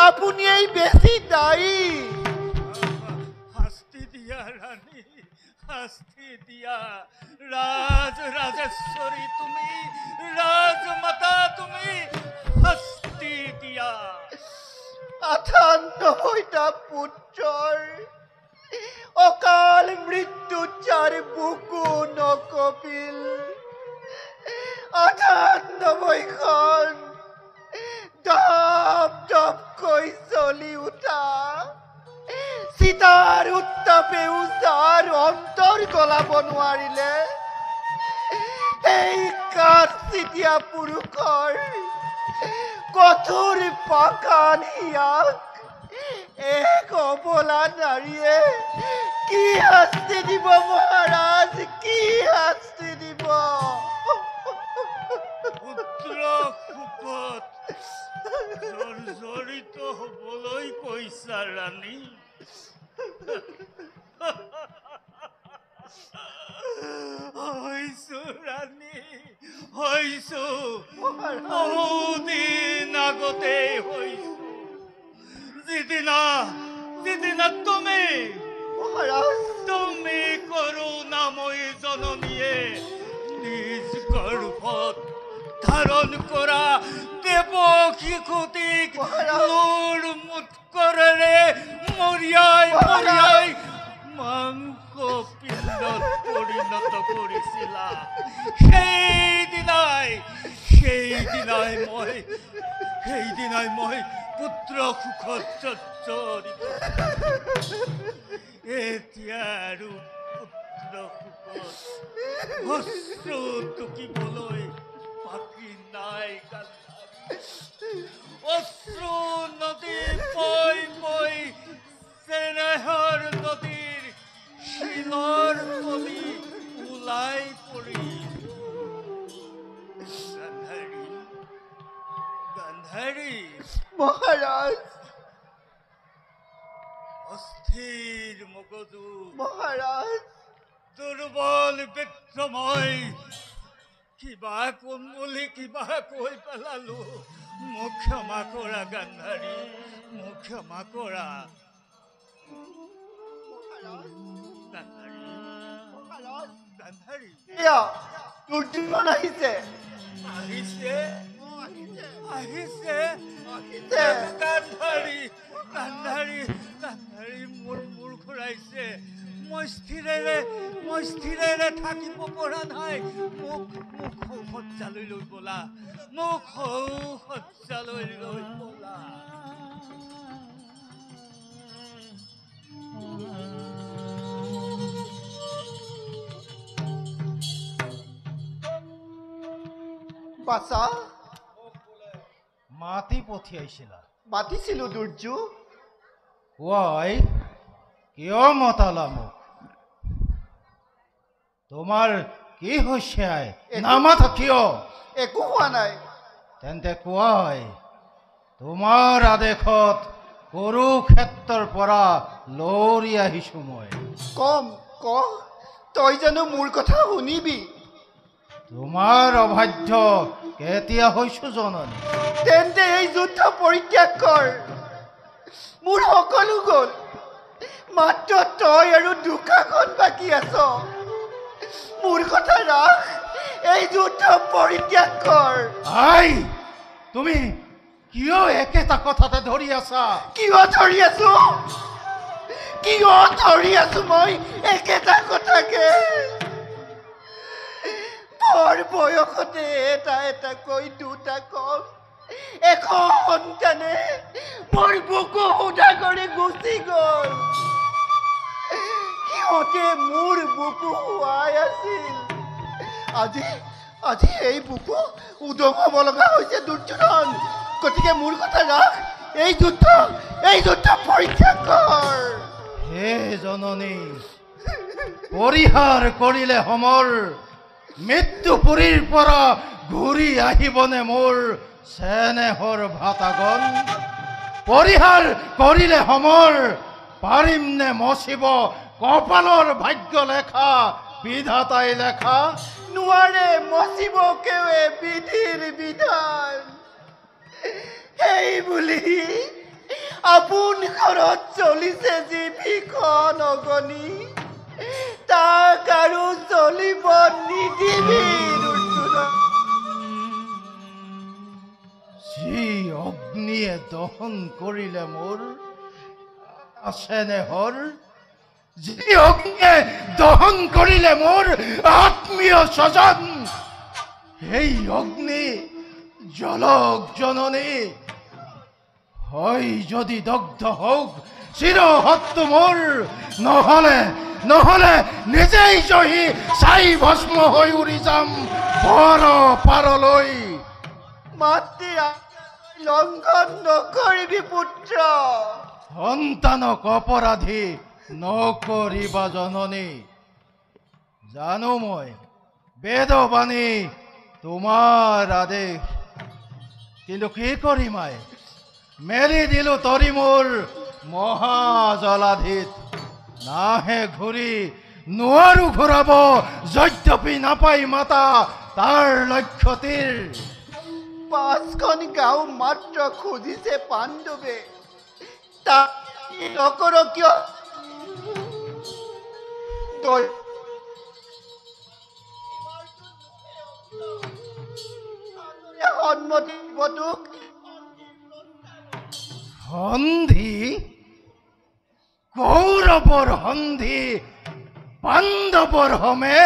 আপুনি এই বেছি দায়ী। শাস্তি দিয়া ৰাণী, শাস্তি দিয়া। ৰাজেশ্বৰী তুমি, ৰাজমাতা তুমি, শাস্তি দিয়া। 98টা পুত্ৰৰ অকাল মৃত্যু যাৰ বুকু নকপিল, 98খন দপ দপকৈ জ্বলি উঠা চিতাৰ উত্তাপেও যাৰ অন্তৰ গলাব নোৱাৰিলে, এই কাঠচিতীয়া পুৰুষৰ কঠোৰ পাকান হিয়াক এক অবলা নাৰীয়ে কি শাস্তি দিব মহাৰাজ? কি শাস্তি দিব? পুত্ৰ শোকত জৰ্জৰিত হবলৈ কৈছা ৰাণী? হৈছো ৰাণী, হৈছো। বহুদিন আগতে হৈছো। যিদিনা তুমি কৰোণাময়ী জননীয়ে নিজ গৰ্ভত ধাৰণ কৰা দেৱ শিশুটিক লুৰ মুৎকৰেৰে মৰিয়াই মাংস পিণ্ডত পৰিণত কৰিছিলা। সেইদিনাই মই পুত্ৰ সুখত জৰ্জৰিত। এতিয়া আৰু পুত্ৰ সুখত অশ্ৰু টুকিবলৈ বাকী নাই গান্ধাৰী। অশ্ৰু নদী পৈ চেনেহৰ নদীৰ শিলৰ তলি ওলাই পৰি। গান্ধাৰী মহাৰাজ, অস্থিৰ মগজু মহাৰাজ, দুৰ্বল বিক্ৰময়, কিবা কম বুলি কিবা কৈ পেলালো। মোক ক্ষমা কৰা গান্ধাৰী, মোক ক্ষমা কৰা। গান্ধাৰী এয়া দুৰ্যোধন আহিছে। গান্ধাৰী মোৰ ঘূৰাইছে। মই স্থিৰেৰে থাকিব পৰা নাই। মোক সৌসজ্জালৈ লৈ বলা, মোক সৌসজ্জালৈ লৈ বলা। বাচা, মাতি পঠিয়াইছিলা? মাতিছিলো দুৰ্যু। ৱাই, কিয় মতালা মোক? তোমাৰ কি হৈছে? নামাতা কিয়? একো হোৱা নাই। তেন্তে কোৱাই, তোমাৰ আদেশত কুৰুক্ষেত্ৰৰ পৰা লৰি আহিছো মই। কম ক, তই জানো মোৰ কথা শুনিবি? তোমাৰ অবাধ্য কেতিয়া হৈছো জননী? তেন্তে এই যুদ্ধ পৰিত্যাগ কৰ। মোৰ সকলো গ'ল, মাত্ৰ তই আৰু দুখাখন বাকী আছ। মোৰ কথা ৰাখ, এই যুদ্ধ পৰিত্যাগ কৰ। আই, তুমি কিয় একেটা কথাতে ধৰি আছা? কিয় ধৰি আছো মই একেটা কথাকে? মোৰ বয়সতে এটা এটাকৈ দুটা কম এখন সন্তানে মোৰ বুকু সুধা কৰি গুচি গ'ল সিহঁতে মোৰ বুকু শুৱাই আছিল আজি এই বুকু উদং হ'ব লগা হৈছে দুৰ্যোধন গতিকে মোৰ কথা ৰাখ এই যুদ্ধ পৰীক্ষা কৰ হে জননী পৰিহাৰ কৰিলে সমৰ মৃত্যুপুৰীৰ পৰা ঘূৰি আহিবনে মোৰ চেনেহৰ ভাতাগন পৰিহাৰ কৰিলে সমৰ পাৰিম নে মচিব কপালৰ ভাগ্য লেখা বিধাতাই লেখা নোৱাৰে মচিব কেৱে বিধিৰ বিধান সেই বুলি আপোন ঘৰত চলিছে যি ভীষণ অগনি তাক আৰু চলিব নিদিবি যি অগ্নিয়ে দহন কৰিলে মোৰ চেনেহৰ যি অগ্নিয়ে দহন কৰিলে মোৰ আত্মীয় স্বজন সেই অগ্নি জলক জননী হয় যদি দগ্ধ হওক চিৰহত্তু মোৰ নহলে নিজেই জহি চাই ভস্ম হৈ উৰি যাম পৰ পাৰলৈ মাতৃ লংঘন নকৰিবি পুত্ৰ সন্তানক অপৰাধী নকৰিবা জননী জানো মই বেদবাণী তোমাৰ আদেশ কিন্তু কি কৰিম মেলি দিলো তৰি মোৰ মহাজলাধিত নাহে ঘূৰি নোৱাৰো ঘূৰাব যদ্যপি নাপাই মাতা তাৰ লক্ষ্যটিৰ 5খন গাঁও মাত্ৰ খুজিছে পাণ্ডৱে তাক নকৰ কিয় সন্মতি বটুক সন্ধি কৌৰৱৰ সন্ধি পাণ্ডৱৰ হমে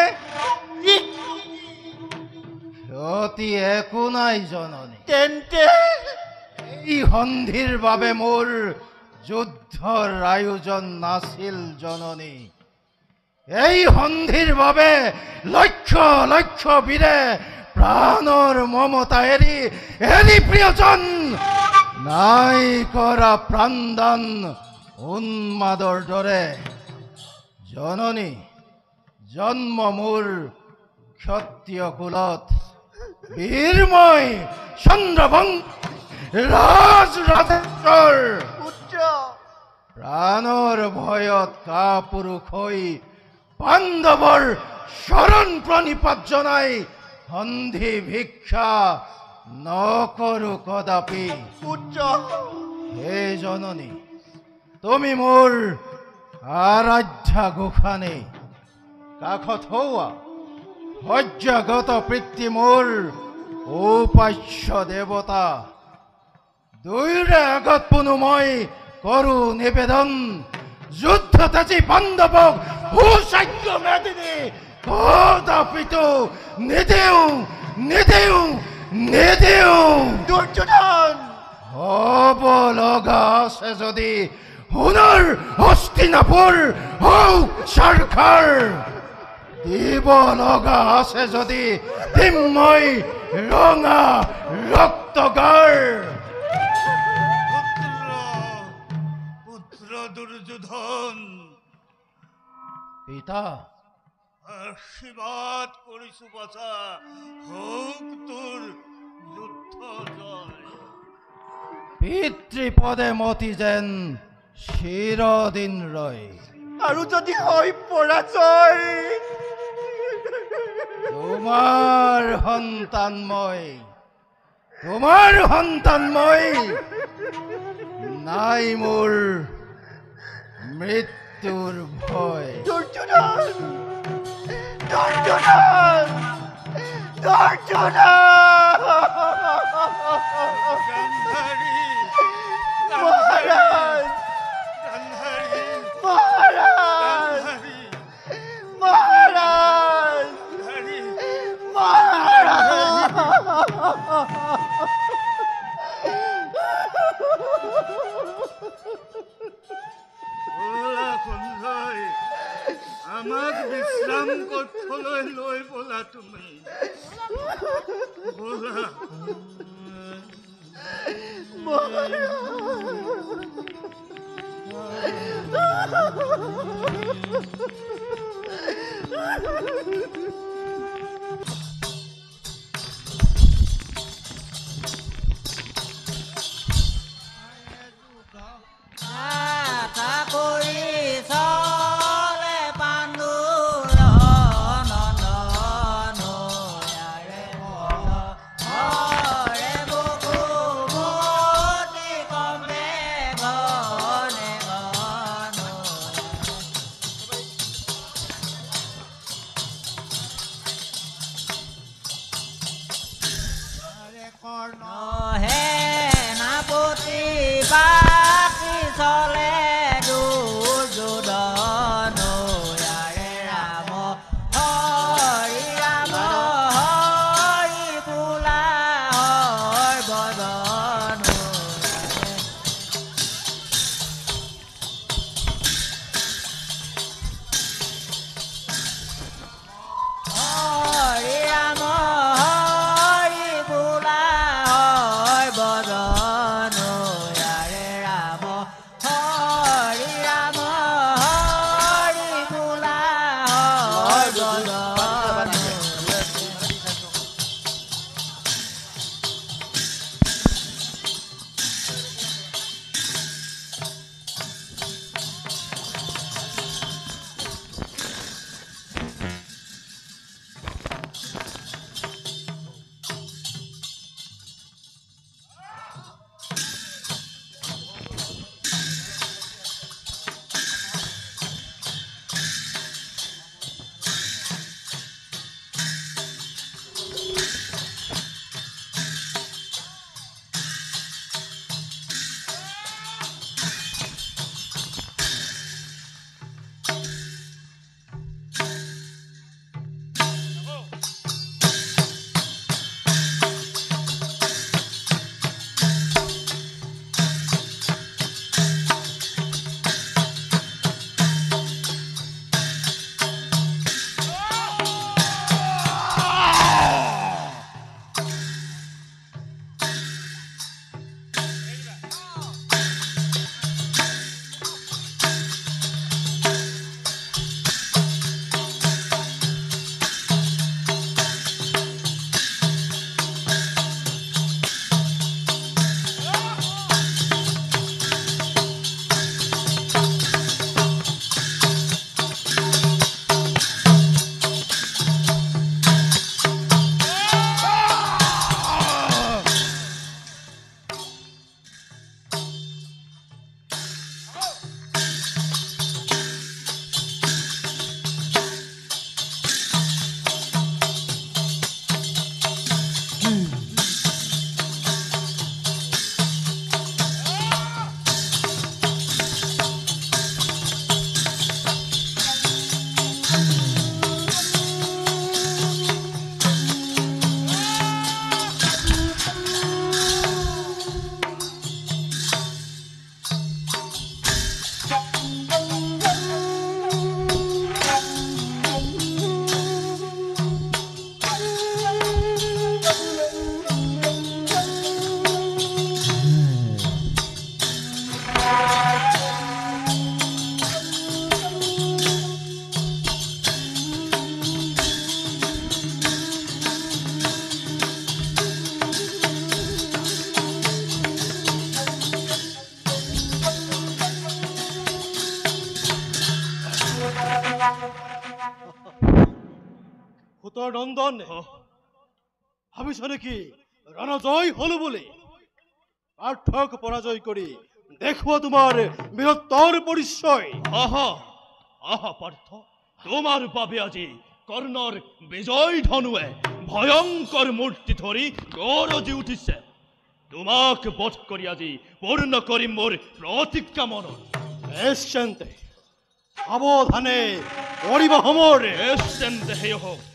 ক্ষতি একো নাই জননী তেন্তে এই সন্ধিৰ বাবে মোৰ যুদ্ধৰ আয়োজন নাছিল জননী এই সন্ধিৰ বাবে লক্ষ লক্ষ বীৰে প্ৰাণৰ মমতা এৰি প্ৰিয়জন নাই কৰা প্ৰাণদান উন্মাদৰ দৰে জননী জন্ম মোৰ ক্ষত্ৰিয় কুলত বীৰময় চন্দ্ৰবংশ ৰাজৰাজেশ্বৰ পুত্ৰ প্ৰাণৰ ভয়ত কাপুৰুষ হৈ পাণ্ডৱৰ শৰণ প্ৰণিপাত জনাই সন্ধি ভিক্ষা নকৰো কদাপি পুত্ৰ হে জননী তুমি মোৰ আৰাধ্যা গোসানী কাষত হোৱা সহ্যাগত পিতৃ মোৰ উপাস্য দেৱতা দুয়োৰে আগত পুনু মই কৰো নিবেদন যুদ্ধ তেজি পাণ্ডৱক সুচাগ্য মেদিনী কদাপিতো নিদেও দুৰ্যোধন হ'ব লগা আছে যদি সোণৰ হস্তিনাপুৰ হওক চৰকাৰ দিব লগা আছে যদি দিম মই ৰঙা ৰক্তগাৰ পুত্ৰ দুৰ্যোধন পিতা আশীৰ্বাদ কৰিছো বাচা হওক তোৰ যুদ্ধ জয় পিতৃপদে মতি যেন চিৰদিন ৰয় আৰু যদি হয় পৰাজয় তোমাৰ সন্তান মই নাই মোৰ মৃত্যুৰ ভয় দুৰ্যোধন মহাৰাজ মহাৰাজ মহাৰাজ কৰ্ণ সেনাপতি বাতি চলে দুৰ্যোধন ইয়াৰে ৰাম হৰি ৰাম হৰি বোলা হৰ বদন হৰি ৰাম হৰি বোলা হৰ বদন ইয়াৰে ৰাম হৰি ৰাম হৰি বোলা হৰ বদন ভূতৰ নন্দন ভাবিছ নেকি ৰণজয় হলো বুলি পাৰ্থক পৰাজয় কৰি দেখুৱা তোমাৰ বীৰত্বৰ পৰিচয় আহা আহা পাৰ্থ তোমাৰ বাবে আজি কৰ্ণৰ বিজয় ধনুৱে ভয়ংকৰ মূৰ্তি ধৰি গৰজি উঠিছে তোমাক বধ কৰি আজি পূৰ্ণ কৰিম মোৰ প্ৰতিজ্ঞা মনত নিশ্চিন্তে সাৱধানে কৰিবা সমৰে নিশ্চিন্তে হে হওক